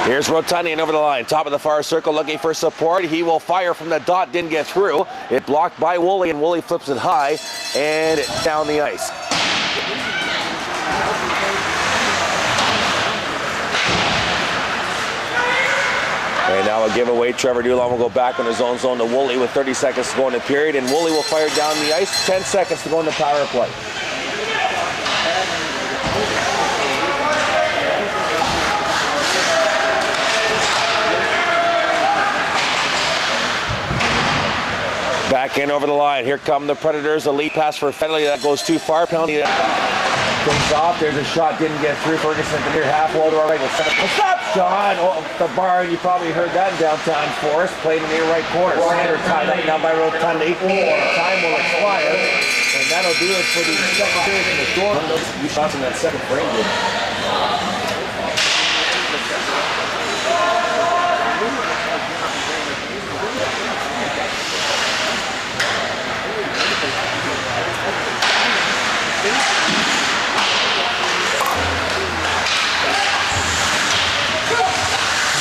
Here's Rotondi over the line, top of the far circle, looking for support. He will fire from the dot, didn't get through. It blocked by Woolley, and Woolley flips it high and down the ice. And now a giveaway. Trevor Dulong will go back in his own zone to Woolley with 30 seconds to go in the period, and Woolley will fire down the ice. 10 seconds to go in the power play. Back in over the line. Here come the Predators. A lead pass for Fetterly. That goes too far. Penalty comes off. There's a shot. Didn't get through. Ferguson at the near half wall to our right. Stop shot. Oh, the bar. You probably heard that in downtown Forest. Played in the near right corner. Sander tied up now by Rotondi. Time will expire. And that'll do it for the second period from the door. Those few shots in that second frame.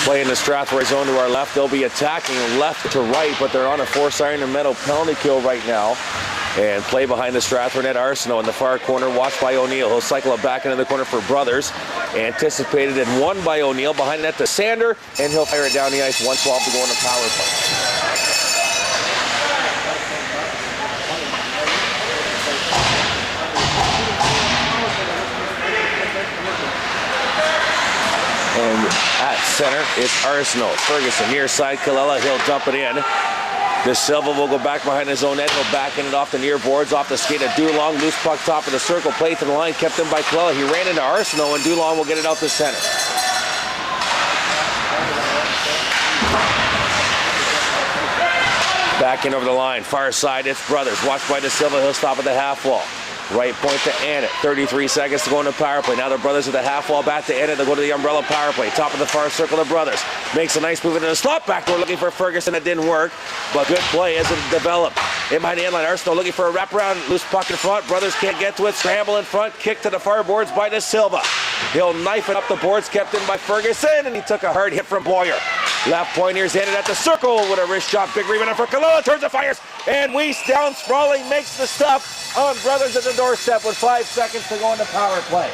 Playing the Strathroy zone to our left. They'll be attacking left to right, but they're on a forced iron and metal penalty kill right now. And play behind the Strathroy net. Arseneault in the far corner, watched by O'Neill. He'll cycle it back into the corner for Brothers. Anticipated and won by O'Neill. Behind the net to Sander, and he'll fire it down the ice. 1:12 to go in the power play. At center is Arseneault. Ferguson near side, Colella, he'll dump it in. DaSilva will go back behind his own net. He'll back in it off the near boards, off the skate of Dulong. Loose puck top of the circle, play to the line, kept in by Colella. He ran into Arseneault, and Dulong will get it out to center. Back in over the line, far side, it's Brothers. Watched by DaSilva, he'll stop at the half wall. Right point to Annett. 33 seconds to go into power play. Now the Brothers at the half wall, back to Annett. They'll go to the umbrella power play. Top of the far circle, the Brothers. Makes a nice move into the slot backdoor, looking for Ferguson. It didn't work, but good play as it developed. In behind the end line, Arseneault looking for a wraparound. Loose puck in front. Brothers can't get to it. Scramble in front. Kick to the far boards by DaSilva. He'll knife it up the boards, kept in by Ferguson, and he took a hard hit from Boyer. Left point, here's Annett at the circle with a wrist shot. Big rebound for Colella. Turns and fires. And Weiss down, sprawling, makes the stop on Brothers at the doorstep with 5 seconds to go into power play.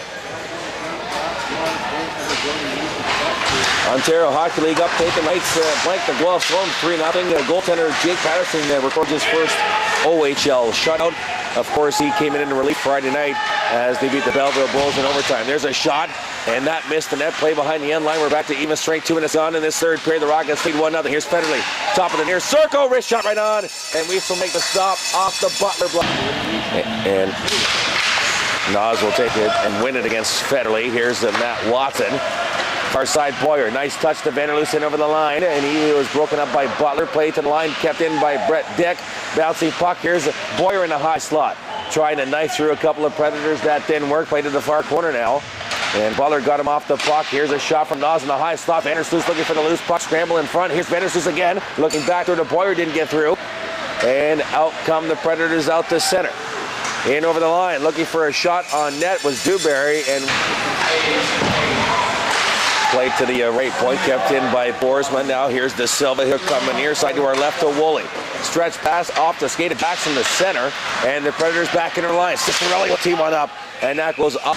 Ontario Hockey League update. The Knights blank the Guelph Storm 3-0. Goaltender Jake Patterson records his first OHL shutout. Of course, he came in relief Friday night as they beat the Belleville Bulls in overtime. There's a shot, and that missed the net. Play behind the end line. We're back to even strength. 2 minutes on in this third period. The Rockets lead 1-0. Here's Fetterly, top of the near circle. Wrist shot right on, and Weiss will make the stop off the Butler block. And Nas will take it and win it against Fetterly. Here's Matt Watson. Far side Boyer, nice touch to Vanderloos in over the line, and he was broken up by Butler. Play to the line, kept in by Brett Dick. Bouncing puck, here's Boyer in the high slot. Trying to knife through a couple of Predators, that didn't work. Play to the far corner now. And Butler got him off the puck. Here's a shot from Nas in the high slot. Vanderloos looking for the loose puck, scramble in front. Here's Vanderloos again, looking back toward the Boyer, didn't get through. And out come the Predators out to center. In over the line, looking for a shot on net was Duberry, and played to the right point, kept in by Boersma. Now here's DaSilva. He'll come on near side to our left to Woolley. Stretch pass off the skate, back from the center, and the Predators back in their line. Cicerelli will team one up, and that goes up.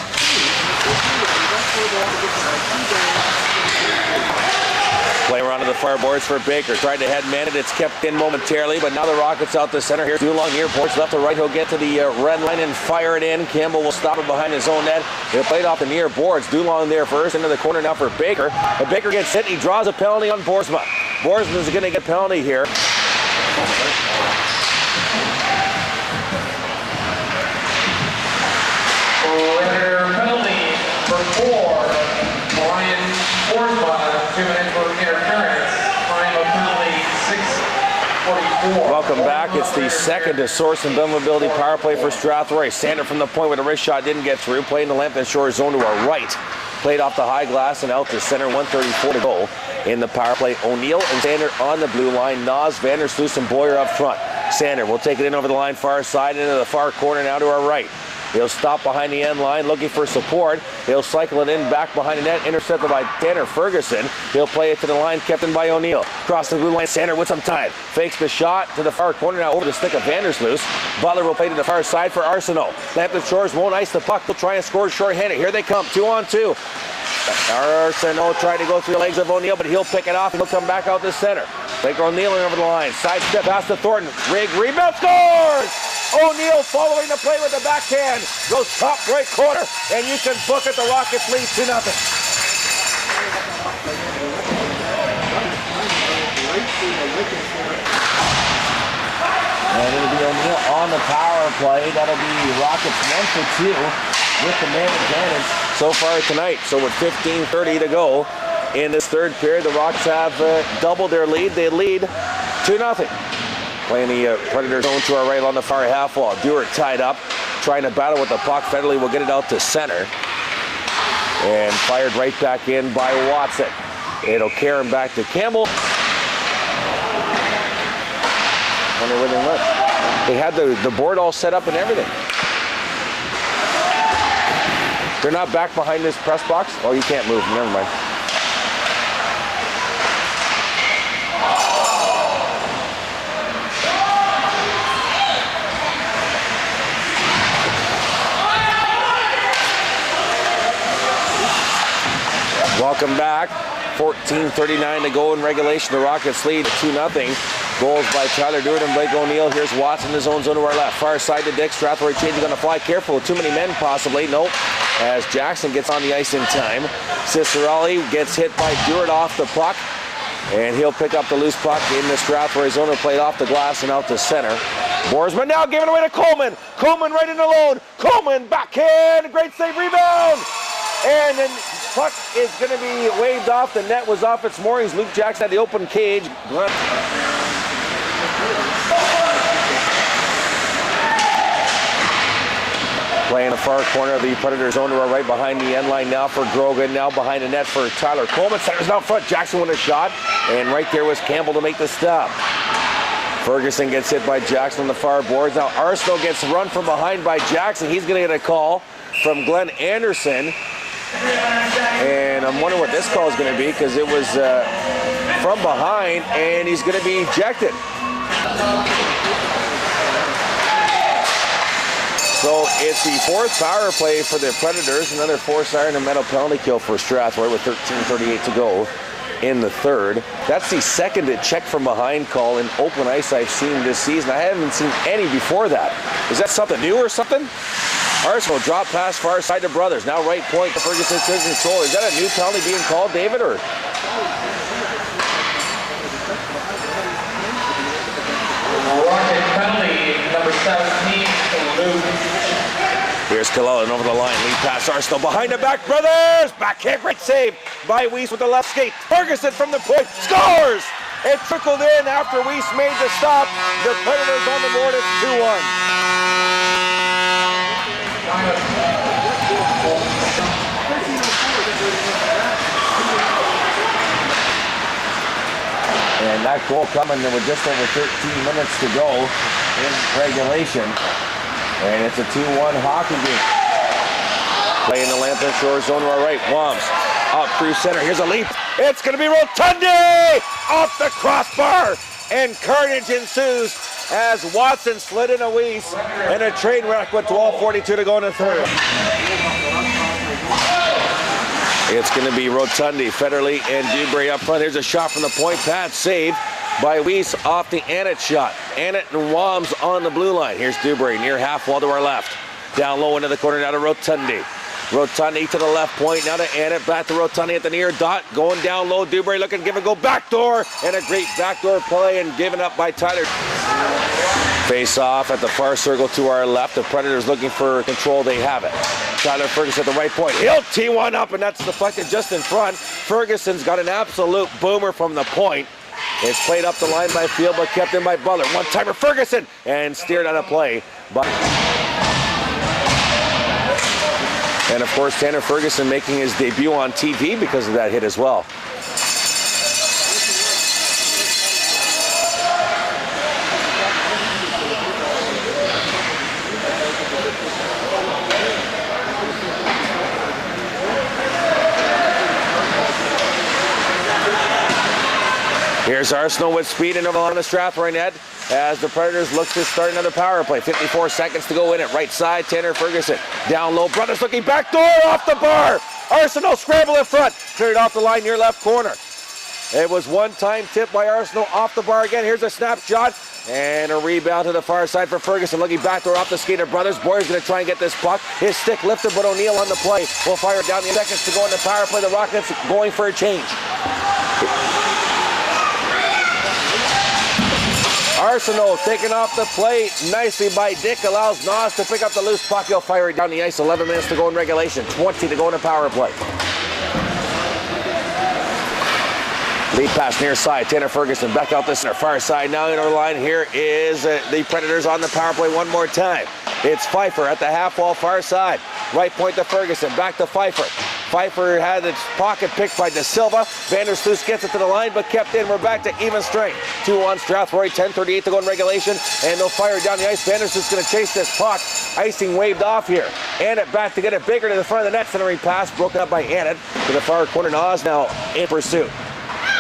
Play around to the far boards for Baker. Tried to head man it. It's kept in momentarily, but now the Rockets out the center. Here's Dulong near boards. Left to right. He'll get to the red line and fire it in. Campbell will stop it behind his own net. He'll play it off the near boards. Dulong there first. Into the corner now for Baker. But Baker gets hit. He draws a penalty on Boersma. Boersma is going to get a penalty here. Penalty for 4. Ryan Rotondi. 2 minutes for interference. Time of penalty 6:44. Welcome back. It's the second to Source and Mobility power play for Strathroy. Sander from the point with a wrist shot didn't get through. Played in the Lambton Shores zone to our right. Played off the high glass and out to center. 1:34 to go in the power play. O'Neill and Sander on the blue line. Nas, Vanderloos, and Boyer up front. Sander will take it in over the line far side into the far corner now to our right. He'll stop behind the end line looking for support. He'll cycle it in back behind the net, intercepted by Tanner Ferguson. He'll play it to the line, kept in by O'Neill. Across the blue line, Sander with some time. Fakes the shot to the far corner now over the stick of Vanderloos. Butler will play to the far side for Arseneault. Lambton Shores won't ice the puck. They'll try and score short-handed. Here they come, 2-on-2. Arseneault tried to go through the legs of O'Neill, but he'll pick it off and he'll come back out the center. Baker O'Neill over the line. Side step pass to Thornton. Rig rebound, scores! O'Neill following the play with the backhand. Goes top right corner, and you can book it. The Rockets lead 2-0. And it'll be O'Neill on the power play. That'll be Rockets 1 for 2 with the man advantage so far tonight. So with 15:30 to go in this third period, the Rockets have doubled their lead. They lead 2-0. Playing the Predators zone to our right on the far half wall. Duarte tied up, trying to battle with the puck. Fetterly will get it out to center. And fired right back in by Watson. It'll carry him back to Campbell. Wonder where they went. They had the board all set up and everything. They're not back behind this press box? Oh, you can't move. Never mind. Welcome back. 14:39 to go in regulation. The Rockets lead 2-0. Goals by Tyler Duarte and Blake O'Neill. Here's Watson in his own zone to our left. Far side to Dick. Strathroy changing on the fly. Careful. Too many men possibly. Nope. as Jackson gets on the ice in time. Cicerelli gets hit by Duarte off the puck, and he'll pick up the loose puck in the Strathroy zone and play it off the glass and out to center. Boersma now giving it away to Coleman. Coleman right in alone. Coleman backhand, great save, rebound. And then puck is going to be waved off. The net was off its moorings. Luke Jackson had the open cage. Playing the far corner of the Predators zone to our right behind the end line now for Grogan. Now behind the net for Tyler Coleman. Centers out front. Jackson with a shot. And right there was Campbell to make the stop. Ferguson gets hit by Jackson on the far boards. Now Arseneault gets run from behind by Jackson. He's going to get a call from Glenn Anderson. And I'm wondering what this call is going to be, because it was from behind, and he's going to be ejected. So it's the fourth power play for the Predators. Another forced iron and metal penalty kill for Strathroy with 13:38 to go in the third. That's the second check from behind call in open ice I've seen this season. I haven't seen any before that. Is that something new or something? Arseneault drop pass far side to Brothers. Now right point to Ferguson takes control. Is that a new penalty being called, David, or? Rocket penalty, number 17, Luke. Here's Colella over the line. Lead pass Arseneault behind the back. Brothers! Backhand, great save by Weiss with the left skate. Ferguson from the point. Scores! It trickled in after Weiss made the stop. The Predators on the board at 2-1. And that goal coming with just over 13 minutes to go in regulation. And it's a 2-1 hockey game. Playing the Lambton Shores zone to our right. Wams up through center. Here's a leap. It's going to be Rotondi off the crossbar. And carnage ensues as Watson slid in a Weiss. And a train wreck with 12:42 to go in the third. It's going to be Rotondi, Fetterly, and Duberry up front. Here's a shot from the point. Pat save by Weiss off the Annett shot. Annett and Wams on the blue line. Here's Duberry near half wall to our left. Down low into the corner now to Rotondi. Rotondi to the left point, now to Annett, back to Rotondi at the near dot, going down low, Duberry looking to give it go backdoor, and a great backdoor play and given up by Tyler. Face off at the far circle to our left, the Predators looking for control, they have it. Tyler Ferguson at the right point, he'll tee one up and that's deflected just in front. Ferguson's got an absolute boomer from the point. It's played up the line by field but kept in by Butler. One-timer Ferguson and steered out of play. And of course, Tanner Ferguson making his debut on TV because of that hit as well. Here's Arseneault with speed and over on the Strathroy net as the Predators look to start another power play. 54 seconds to go in it. Right side, Tanner Ferguson. Down low, Brothers looking back door off the bar. Arseneault scramble in front. Cleared off the line near left corner. It was one-time tip by Arseneault off the bar again. Here's a snapshot and a rebound to the far side for Ferguson. Looking back door off the skater. Brothers. Boyer's going to try and get this puck. His stick lifted, but O'Neill on the play. Will fire it down the seconds to go in the power play. The Rockets going for a change. Arseneault taking off the play nicely by Dick, allows Nas to pick up the loose puck. He'll fire it down the ice. 11 minutes to go in regulation. 20 to go in the power play. Lead pass near side. Tanner Ferguson back out the center. Far side now in our line. Here is the Predators on the power play one more time. It's Pfeiffer at the half wall far side. Right point to Ferguson. Back to Pfeiffer. Pfeiffer had its pocket picked by DaSilva. Vandersloot gets it to the line, but kept in. We're back to even strength. 2-1 Strathroy, 10:38 to go in regulation, and they'll fire down the ice. Vandersloot's going to chase this puck. Icing waved off here. Annett back to get it bigger to the front of the net. Centering pass broken up by Annett to the far corner. Nas now in pursuit.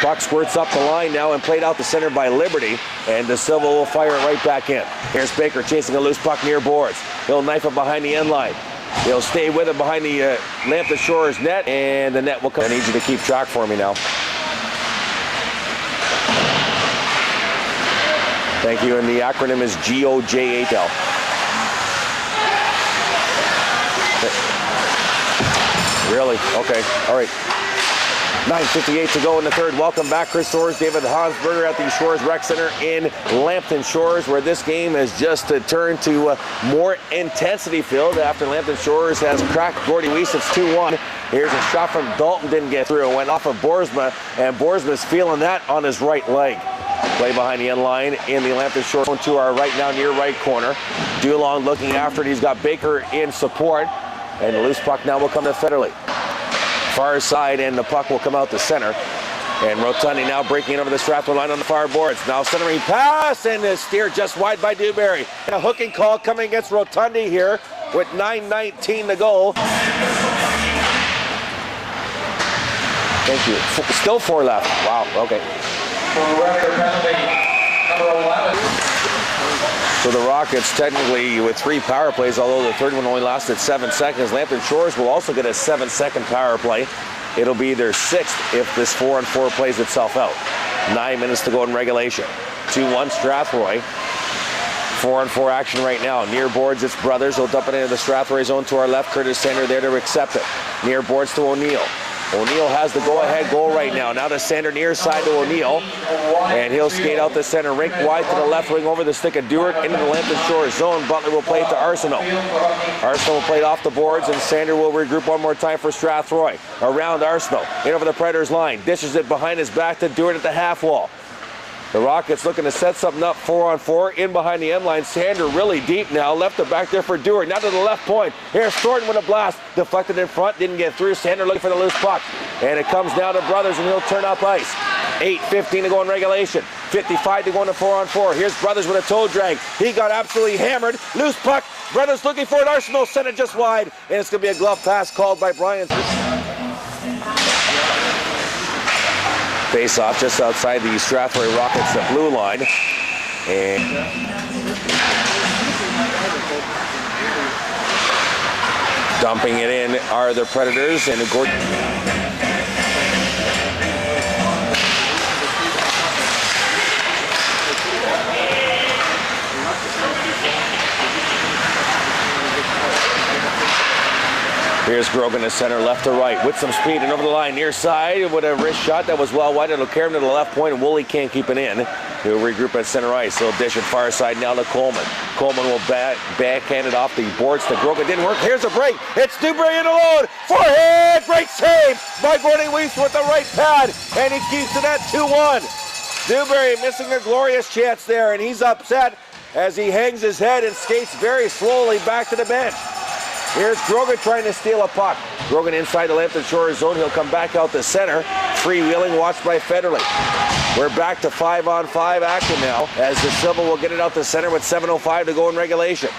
Puck squirts up the line now and played out the center by Liberty, and DaSilva will fire it right back in. Here's Baker chasing a loose puck near boards. He'll knife it behind the end line. He'll stay with it behind the Lambton Shores net, and the net will come. I need you to keep track for me now. Thank you, and the acronym is GOJHL. Really? Okay. All right. 9:58 to go in the third. Welcome back, Chris Soares, David Hansberger at the Shores Rec Center in Lambton Shores, where this game has just turned to more intensity filled after Lambton Shores has cracked Duarte YES. It's 2-1. Here's a shot from Dalton, didn't get through. It went off of Boersma, and Boersma's feeling that on his right leg. Play behind the end line in the Lambton Shores to our right now, near right corner. Dulong looking after it. He's got Baker in support, and the loose puck now will come to Fetterly. Far side, and the puck will come out the center. And Rotondi now breaking over the Strathroy line on the far boards. Now centering pass, and is steered just wide by Duberry. And a hooking call coming against Rotondi here with 9:19 to go. Thank you. Still 4 left. Wow, okay. So the Rockets technically with 3 power plays, although the third one only lasted 7 seconds. Lambton Shores will also get a 7-second power play. It'll be their 6th if this 4-on-4 plays itself out. 9 minutes to go in regulation. 2-1 Strathroy. 4-on-4 action right now. Near boards, it's Brothers. They'll dump it into the Strathroy zone to our left. Curtis Sander there to accept it. Near boards to O'Neill. O'Neill has the go-ahead goal right now. Now to Sander near side to O'Neill. And he'll skate out the center, rink wide to the left wing over the stick of Duarte into the Lambton Shores zone. Butler will play it to Arseneault. Arseneault will play it off the boards, and Sander will regroup one more time for Strathroy. Around Arseneault, in over the Predators line. Dishes it behind his back to Duarte at the half wall. The Rockets looking to set something up 4-on-4 in behind the end line. Sander really deep now. Left it back there for Duarte. Now to the left point. Here's Thornton with a blast. Deflected in front. Didn't get through. Sander looking for the loose puck. And it comes down to Brothers, and he'll turn up ice. 8:15 to go in regulation. 55 to go into 4-on-4. Here's Brothers with a toe drag. He got absolutely hammered. Loose puck. Brothers looking for it. Arseneault sent it just wide. And it's going to be a glove pass called by Brian. Face off just outside the Strathroy Rockets, the blue line. And dumping it in are the Predators, and Gordon. Here's Grogan to center, left to right, with some speed and over the line, near side with a wrist shot that was well wide. It'll carry him to the left point, and Woolley can't keep it in. He'll regroup at center ice. He'll dish it far side now to Coleman. Coleman will backhand it off the boards to Grogan. Didn't work. Here's a break. It's Duberry in alone. Forehand. Great save by Duarte YES with the right pad, and he keeps it at 2-1. Duberry missing a glorious chance there, and he's upset as he hangs his head and skates very slowly back to the bench. Here's Grogan trying to steal a puck. Grogan inside the Lambton Shores zone. He'll come back out the center. Freewheeling, watched by Fetterly. We're back to 5-on-5 action now, as DaSilva will get it out the center with 7:05 to go in regulation.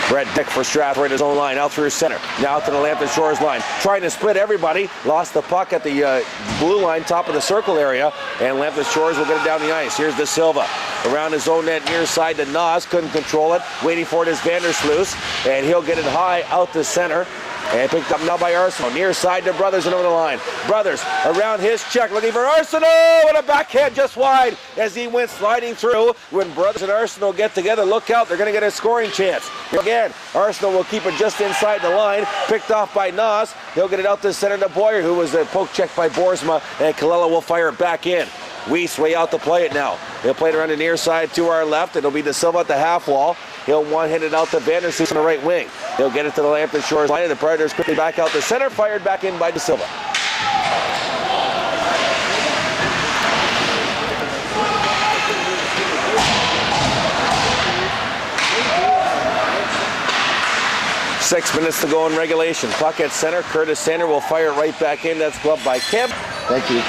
Brett Dick for Strathroy at his own line, out through center. Now to the Lambton Shores line. Trying to split everybody. Lost the puck at the blue line, top of the circle area. And Lambton Shores will get it down the ice. Here's DaSilva. Around his own net, near side to Nas. Couldn't control it. Waiting for it is Vandersloot. And he'll get it high out the center. And picked up now by Arseneault. Near side to Brothers and over the line. Brothers around his check, looking for Arseneault, and a backhand just wide as he went sliding through. When Brothers and Arseneault get together, look out, they're going to get a scoring chance. Again, Arseneault will keep it just inside the line. Picked off by Nas. He'll get it out to center to Boyer, who was poke checked by Boersma, and Colella will fire it back in. YES way out to play it now. He'll play it around the near side to our left. It'll be DaSilva at the half wall. He'll one-hit it out to Vandersloot on the right wing. He'll get it to the Lambton Shores line, and the Predators quickly back out the center, fired back in by DaSilva. Six minutes to go in regulation. Puck at center. Curtis Sander will fire it right back in. That's gloved by Kemp. Thank you.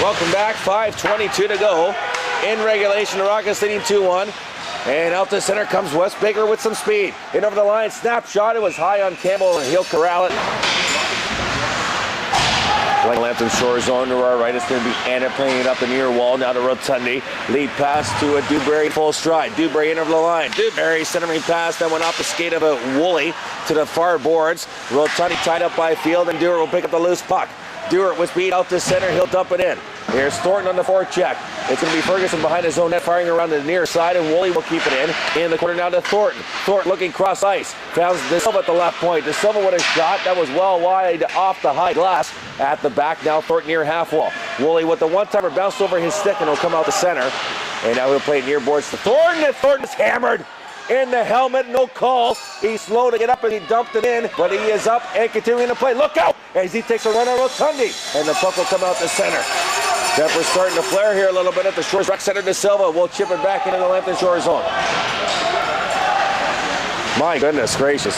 Welcome back, 5:22 to go. In regulation, the Rockets leading 2-1. And out to center comes Wes Baker with some speed. In over the line, snapshot, it was high on Campbell, and he'll corral it. Playing Lambton Shores zone to our right. It's going to be Anna playing it up the near wall. Now to Rotondi. Lead pass to a Duberry full stride. Duberry in over the line. Duberry centering pass that went off the skate of a Woolley to the far boards. Rotondi tied up by field, and Duarte will pick up the loose puck. Duarte was beat out to center. He'll dump it in. Here's Thornton on the forecheck. It's going to be Ferguson behind his own net, firing around the near side, and Woolley will keep it in the corner now to Thornton. Thornton looking cross ice. Found DaSilva at the left point. DaSilva with a shot that was well wide off the high glass at the back. Now Thornton near half wall. Woolley with the one-timer bounced over his stick, and will come out the center. And now he'll play it near boards to Thornton, and Thornton's hammered in the helmet, no call. He's slow to get up, and he dumped it in, but he is up and continuing to play. Look out as he takes a run on Rotondi, and the puck will come out the center. Pepper's starting to flare here a little bit at the Shores Rec Center. DaSilva will chip it back into the Lambton Shores zone. My goodness gracious.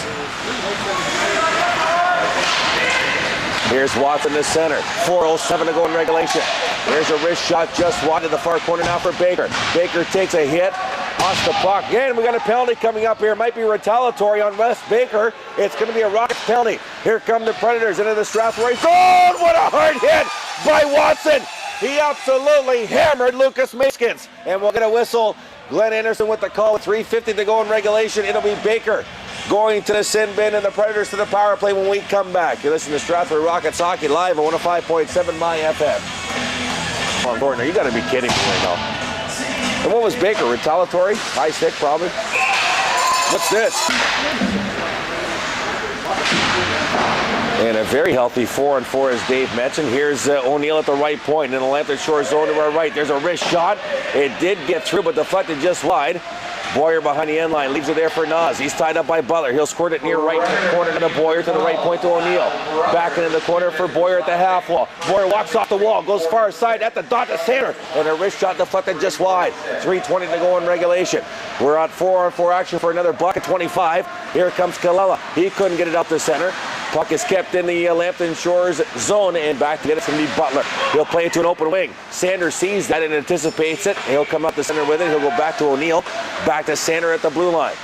Here's Watson to center. 4:07 to go in regulation. Here's a wrist shot just wide to the far corner now for Baker. Baker takes a hit. Off the puck. Again, we got a penalty coming up here. Might be retaliatory on Wes Baker. It's going to be a Rocket penalty. Here come the Predators into the Strathroy zone. What a hard hit by Watson. He absolutely hammered Lucas Maskins. And we'll get a whistle. Glenn Anderson with the call with 3:50 to go in regulation. It'll be Baker going to the sin bin, and the Predators to the power play when we come back. You listen to Strathroy Rockets Hockey live on 105.7 My FM. Come on, Thornton, you got to be kidding me right now. And what was Baker? Retaliatory? High stick, probably. What's this? And a very healthy 4-on-4, as Dave mentioned. Here's O'Neill at the right point in the Lambton Shores zone to our right. There's a wrist shot. It did get through, but deflected just wide. Boyer behind the end line, leaves it there for Nas. He's tied up by Butler. He'll squirt it near right in the corner to the Boyer, to the right point to O'Neill. Back into the corner for Boyer at the half wall. Boyer walks off the wall, goes far side at the dot to center, and a wrist shot deflected just wide. 3:20 to go in regulation. We're on 4-on-4 action for another buck at 25. Here comes Colella. He couldn't get it up the center. Puck is kept in the Lambton Shores zone, and back to get it from the Butler. He'll play it to an open wing. Sanders sees that and anticipates it. He'll come up the center with it. He'll go back to O'Neill. Back to Sander at the blue line.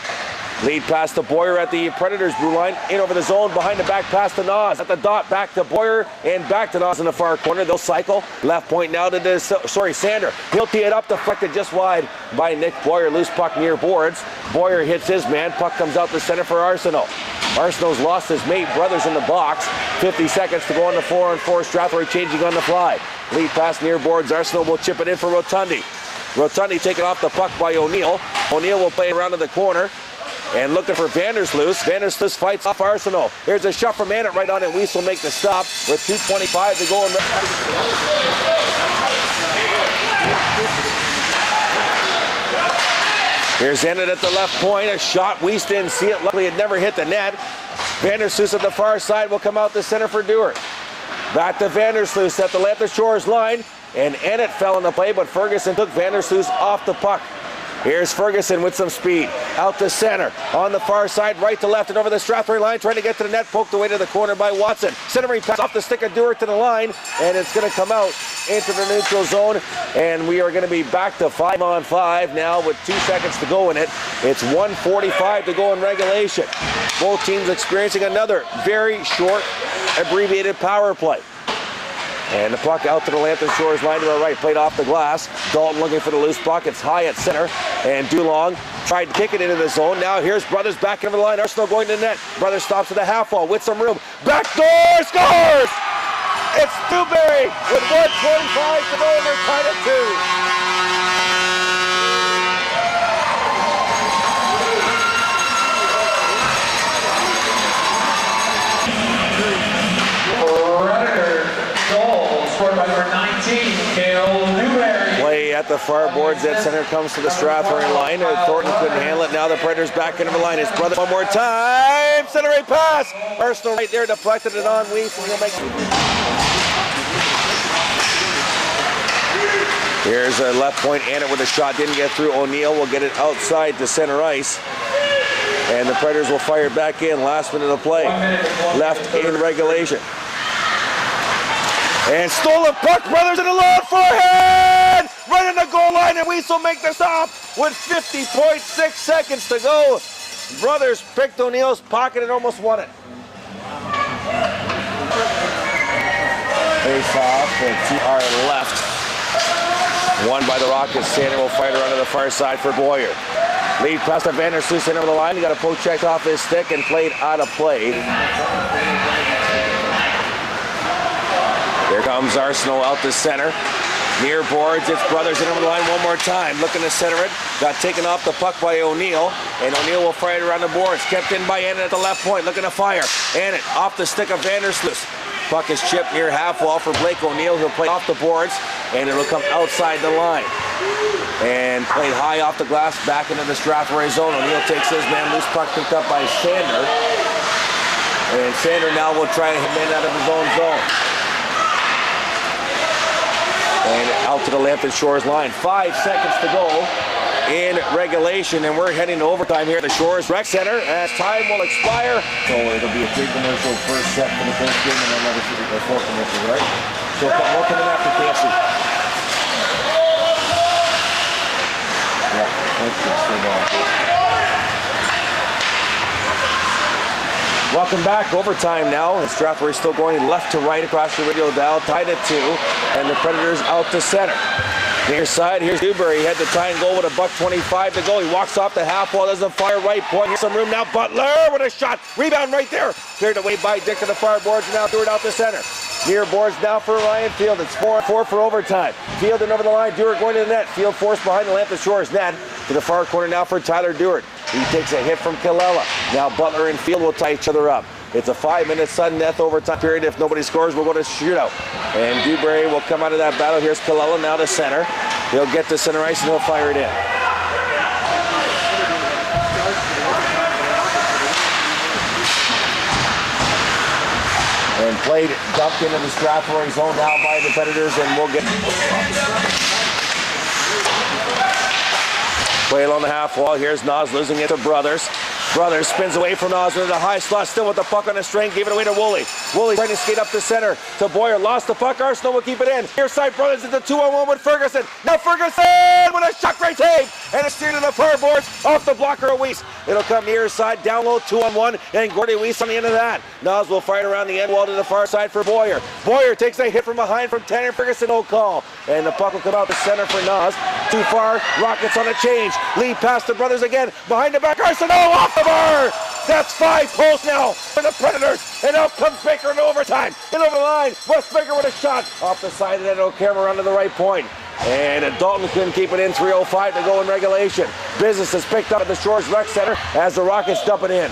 Lead pass to Boyer at the Predators blue line. In over the zone, behind the back pass to Nas. At the dot, back to Boyer, and back to Nas in the far corner. They'll cycle. Left point now to Sander. He'll tee it up, deflected just wide by Nick Boyer. Loose puck near boards. Boyer hits his man. Puck comes out the center for Arseneault. Arsenault's lost his mate. Brothers in the box. 50 seconds to go on the 4-on-4. Strathroy changing on the fly. Lead pass near boards. Arseneault will chip it in for Rotondi. Rotondi taken off the puck by O'Neill. O'Neill will play around to the corner. And looking for Vandersloot. Vandersloot fights off Arseneault. Here's a shot from Annett right on it. Weiss will make the stop with 2:25 to go. Here's Annett at the left point. A shot. Weiss didn't see it. Luckily, it never hit the net. Vandersloot at the far side will come out the center for Duarte. Back to Vandersloot at the Lambton Shores line. And Annett fell in the play, but Ferguson took Vandersloot off the puck. Here's Ferguson with some speed. Out to center. On the far side, right to left and over the Strathroy line. Trying to get to the net. Poked away to the corner by Watson. Centering pass off the stick of Duarte to the line. And it's going to come out into the neutral zone. And we are going to be back to 5-on-5 now with 2 seconds to go in it. It's 1:45 to go in regulation. Both teams experiencing another very short, abbreviated power play. And the puck out to the Lambton Shores line to our right, played off the glass. Dalton looking for the loose puck. It's high at center. And Dulong tried to kick it into the zone. Now here's Brothers back into the line. Arseneault going to the net. Brothers stops at the half wall with some room. Back door, scores! It's Duberry with 1:25 to go, and they're tied at 2. By number 19, Cale, Duberry. Play at the far boards. That center comes to the Strathroy line. Thornton couldn't handle it. Now the Predators back into the line. His brother one more time. Centering pass. Arseneault right there deflected it on Weiss, and he'll make. Here's a left point. Annett with a shot. Didn't get through. O'Neill will get it outside to center ice. And the Predators will fire back in. Last minute of play. Left in regulation. And stolen puck, Brothers in the low forehand! Right in the goal line, and Weiss will make the stop with 50.6 seconds to go. Brothers picked O'Neill's pocket and almost won it. Face off to our left. Won by the Rockets. Sander will fire around to the far side for Boyer. Lead pass to Vandersloot over the line. He got a poke checked off his stick and played out of play. Here comes Arseneault out to center. Near boards, it's Brothers in over the line one more time. Looking to center it. Got taken off the puck by O'Neill. And O'Neill will fire it around the boards. Kept in by Annett at the left point. Looking to fire. Annett off the stick of Vandersloot. Puck is chipped near half wall for Blake O'Neill. He'll play off the boards. And it'll come outside the line. And played high off the glass back into the Strathroy zone. O'Neill takes his man. Loose puck picked up by Sander. And Sander now will try to hit man out of his own zone. And out to the Lambton Shores line. 5 seconds to go in regulation, and we're heading to overtime here at the Shores Rec Center as time will expire. So it'll be a big commercial first set for the first game, and then another 4 commercials, right? So we'll come in after KFC. Yeah, welcome back. Overtime now. Strathroy still going left to right across the radio dial, tied at 2, and the Predators out to center. Near side, here's Duberry. He had the tie and goal with a $1:25 to go. He walks off the half wall, doesn't fire right point. Here's some room now. Butler with a shot. Rebound right there. Cleared away by Dick to the far boards, and now Duarte out to center. Near boards now for Ryan Field. It's 4-4 for overtime. Field and over the line. Duarte going to the net. Field forced behind the Lambton Shores net. To the far corner now for Tyler Duarte. He takes a hit from Colella. Now Butler and Field will tie each other up. It's a 5-minute sudden death overtime period. If nobody scores, we'll go to shootout. And Duberry will come out of that battle. Here's Colella now to center. He'll get to center ice and he'll fire it in. And played dumped into the Strathroy zone now by the Predators, and we'll get Cale on the half wall. Here's Nas losing it to Brothers. Brothers spins away from Nas into the high slot, still with the puck on the string, gave it away to Woolley. Woolley trying to skate up the center to Boyer, lost the puck. Arseneault will keep it in. Near side, Brothers into 2-on-1 with Ferguson. Now Ferguson with a shot right save, and it's steered to the far boards off the blocker of Weiss. It'll come near side, down low, 2-on-1, and Duarte Weiss on the end of that. Nas will fire it around the end wall to the far side for Boyer. Boyer takes a hit from behind from Tanner Ferguson, no call. And the puck will come out the center for Nas. Too far, Rockets on a change. Lead pass to Brothers again. Behind the back, Arseneault off the bar. That's 5 posts now for the Predators. And out comes Baker in overtime. In over the line, Wes Baker with a shot. Off the side of that, it'll camera around to the right point. And Dalton couldn't keep it in. 3:05 to go in regulation. Business is picked up at the Shores Rec Center as the Rockets dump it in.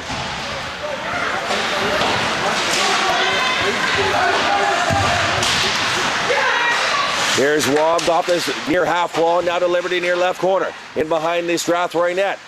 Here's Wobbs off this near half wall, now to Liberty near left corner. In behind the Strathroy net.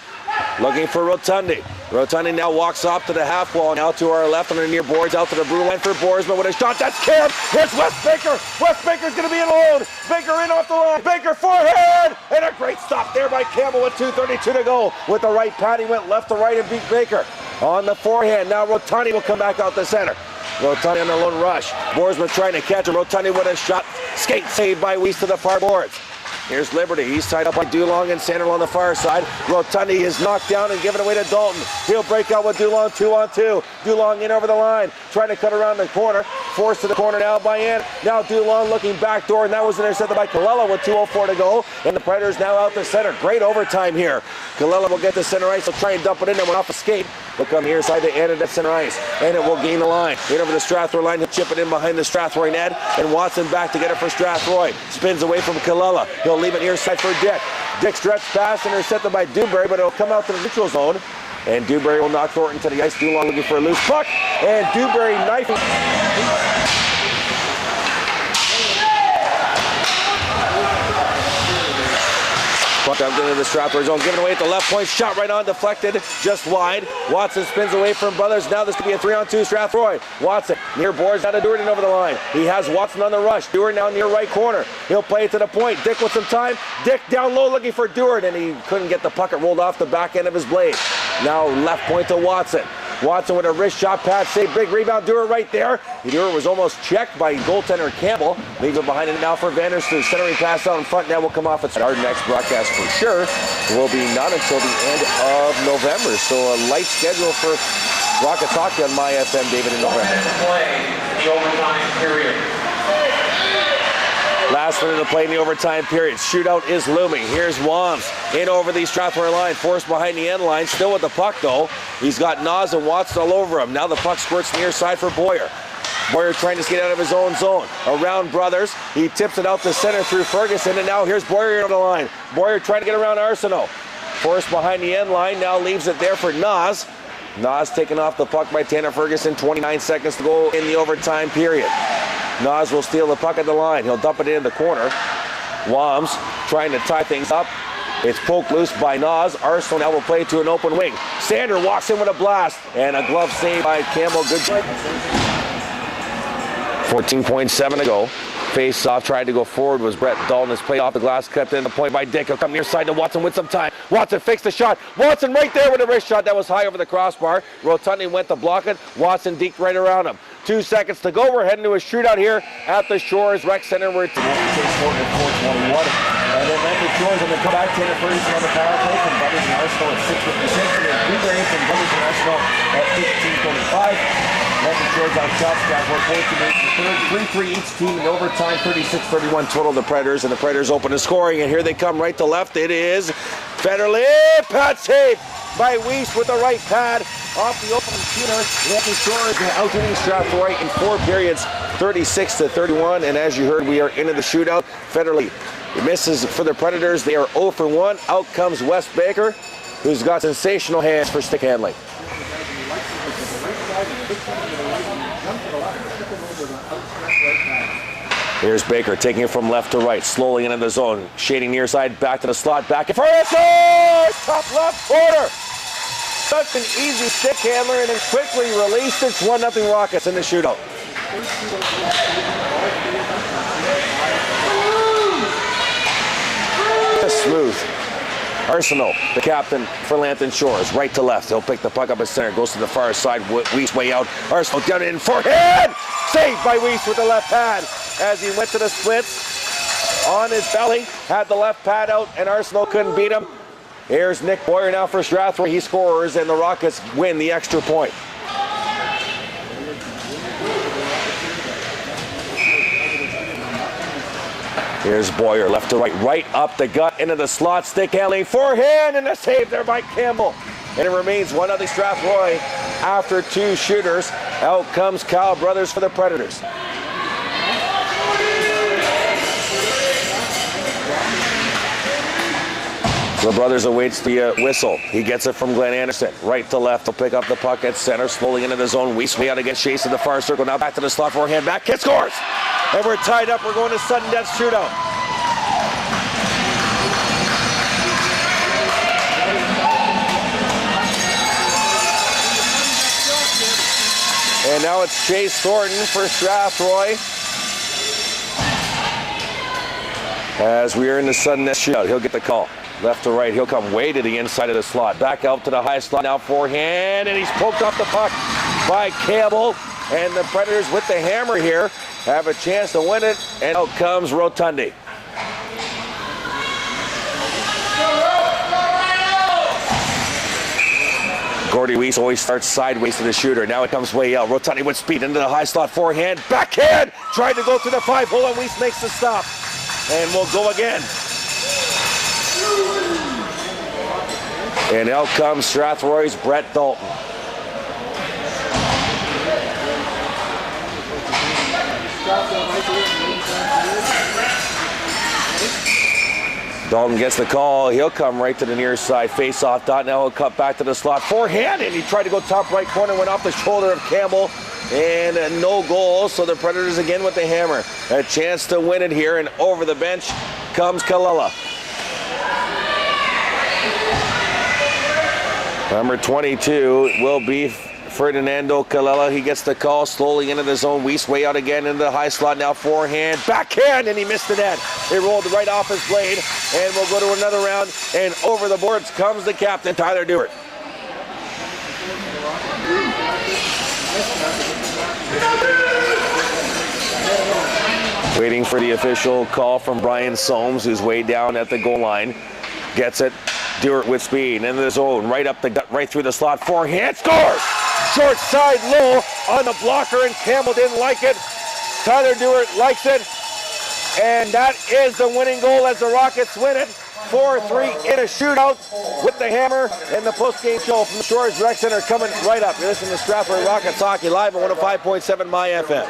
Looking for Rotondi. Rotondi now walks off to the half wall, now to our left on the near boards, out to the blue line for Boersma with a shot. That's Cale. Here's Wes Baker. Wes Baker's going to be in alone. Baker in off the line. Baker forehand. And a great stop there by Campbell with 2:32 to go. With the right pad, he went left to right and beat Baker. On the forehand, now Rotondi will come back out the center. Rotondi on the lone rush. Boersma trying to catch him. Rotondi with a shot. Skate saved by Weiss to the far boards. Here's Liberty. He's tied up by Dulong and Sander on the far side. Rotondi is knocked down and given away to Dalton. He'll break out with Dulong 2-on-2. Dulong in over the line. Trying to cut around the corner. Forced to the corner now by Ann. Now Dulong looking backdoor, and that was intercepted by Colella with 2:04 to go. And the Predators now out the center. Great overtime here. Colella will get the center ice. He'll try and dump it in. And went off a skate. Will come here side to Annett at center ice. Annett will gain the line. In over the Strathroy line to chip it in behind the Strathroy net. And Watson back to get it for Strathroy. Spins away from Colella. He'll leave it near side for Dick. Dick stretch pass intercepted by Duberry, but it'll come out to the neutral zone. And Duberry will knock Thornton to the ice. Dulong looking for a loose puck. And Duberry knifing. Puck up into the Strathroy zone, given away at the left point, shot right on, deflected, just wide. Watson spins away from Brothers. Now this could be a 3-on-2 Strathroy. Watson near boards, out of Duarte over the line. He has Watson on the rush. Duarte now near right corner. He'll play it to the point. Dick with some time. Dick down low looking for Duarte, and he couldn't get the puck. It rolled off the back end of his blade. Now left point to Watson. Watson with a wrist shot pass, save, big rebound, Duarte right there. Duarte was almost checked by goaltender Campbell. Leaves it behind it now for Vandersloot. Centering pass out in front, now will come off. It's our next broadcast for sure. Will be not until the end of November. So a light schedule for Rockets hockey on My FM, David, in November. Play the overtime period. Last minute to play in the overtime period. Shootout is looming. Here's Wams in over the Strathroy line, forced behind the end line, still with the puck though. He's got Nas and Watson all over him. Now the puck squirts near side for Boyer. Boyer trying to get out of his own zone. Around Brothers. He tips it out to center through Ferguson, and now here's Boyer on the line. Boyer trying to get around Arseneault. Forced behind the end line, now leaves it there for Nas. Nas taking off the puck by Tanner Ferguson. 29 seconds to go in the overtime period. Nas will steal the puck at the line. He'll dump it in the corner. Wams trying to tie things up. It's poked loose by Nas. Arseneault now will play to an open wing. Sander walks in with a blast, and a glove save by Campbell. Good job. 14.7 to go. Face off, tried to go forward was Brett Dalton. Has played off the glass, kept in the point by Dick. He'll come near side to Watson with some time. Watson fakes the shot. Watson right there with a wrist shot that was high over the crossbar. Rotondi went to block it. Watson deked right around him. 2 seconds to go. We're heading to a shootout here at the Shores Rec Center. We're at 4:21. And then Lambton Shores on the comeback. Tanner Ferguson on the power play from Brothers and Arseneault at 6:56. And then Duberry from Brothers and Arseneault at 15:45. Lambton Shores on shot. Strathroy 14 minutes to third. 3-3 each team in overtime. 36-31 total. The Predators, and the Predators open to scoring. And here they come right to left. It is Fetterly. Pad save by YES with the right pad off the open shooter. Lambton Shores outdoing Strathroy in 4 periods, 36-31. And as you heard, we are into the shootout. Fetterly misses for the Predators. They are 0 for 1. Out comes Wes Baker, who's got sensational hands for stick handling. Here's Baker taking it from left to right, slowly into the zone, shading near side, back to the slot, back in Ferguson! Top left corner! Such an easy stick handler, and then quickly released it. 1-0 Rockets in the shootout. Smooth. Arseneault, the captain for Lambton Shores, right to left. He'll pick the puck up at center, goes to the far side. YES way out. Arseneault down in forehand! Saved by YES with the left pad as he went to the splits on his belly. Had the left pad out, and Arseneault couldn't beat him. Here's Nick Boyer now for Strathroy. He scores, and the Rockets win the extra point. Here's Boyer, left to right, right up the gut, into the slot, stick handling, forehand, and a save there by Campbell. And it remains 1-0 Strathroy after 2 shooters. Out comes Cale Brothers for the Predators. The Brothers awaits the whistle. He gets it from Glenn Anderson. Right to left. He'll pick up the puck at center. Slowly into the zone. YES way out against Chase in the far circle. Now back to the slot. Forehand back. Kid scores! And we're tied up. We're going to sudden death shootout. And now it's Chase Thornton for Strathroy. As we are in the sudden death shootout, he'll get the call. Left to right, he'll come way to the inside of the slot. Back out to the high slot, now forehand, and he's poked off the puck by Campbell. And the Predators with the hammer here have a chance to win it, and out comes Rotondi. Gordy YES always starts sideways to the shooter. Now it comes way out. Rotondi with speed into the high slot, forehand, backhand, tried to go through the 5-hole, and YES makes the stop. And we'll go again. And out comes Strathroy's Brett Dalton. Dalton gets the call. He'll come right to the near side. Face off. Dalton now will cut back to the slot. Forehand, and he tried to go top right corner. Went off the shoulder of Campbell. And no goal. So the Predators again with the hammer. A chance to win it here. And over the bench comes Colella. Number 22 will be Ferdinando Colella. He gets the call slowly into the zone. YES way out again into the high slot. Now forehand, backhand, and he missed the net. It rolled right off his blade, and we'll go to another round. And over the boards comes the captain, Tyler Duarte. Waiting for the official call from Brian Soames, who's way down at the goal line. Gets it. Duarte with speed into the zone, right up the gut, right through the slot. Forehand, scores! Short side low on the blocker, and Campbell didn't like it. Tyler Duarte likes it. And that is the winning goal as the Rockets win it. 4-3 in a shootout with the hammer, and the post-game show from the Shores Rec Center coming right up. You're listening to Strathroy Rockets Hockey live on 105.7 My FM.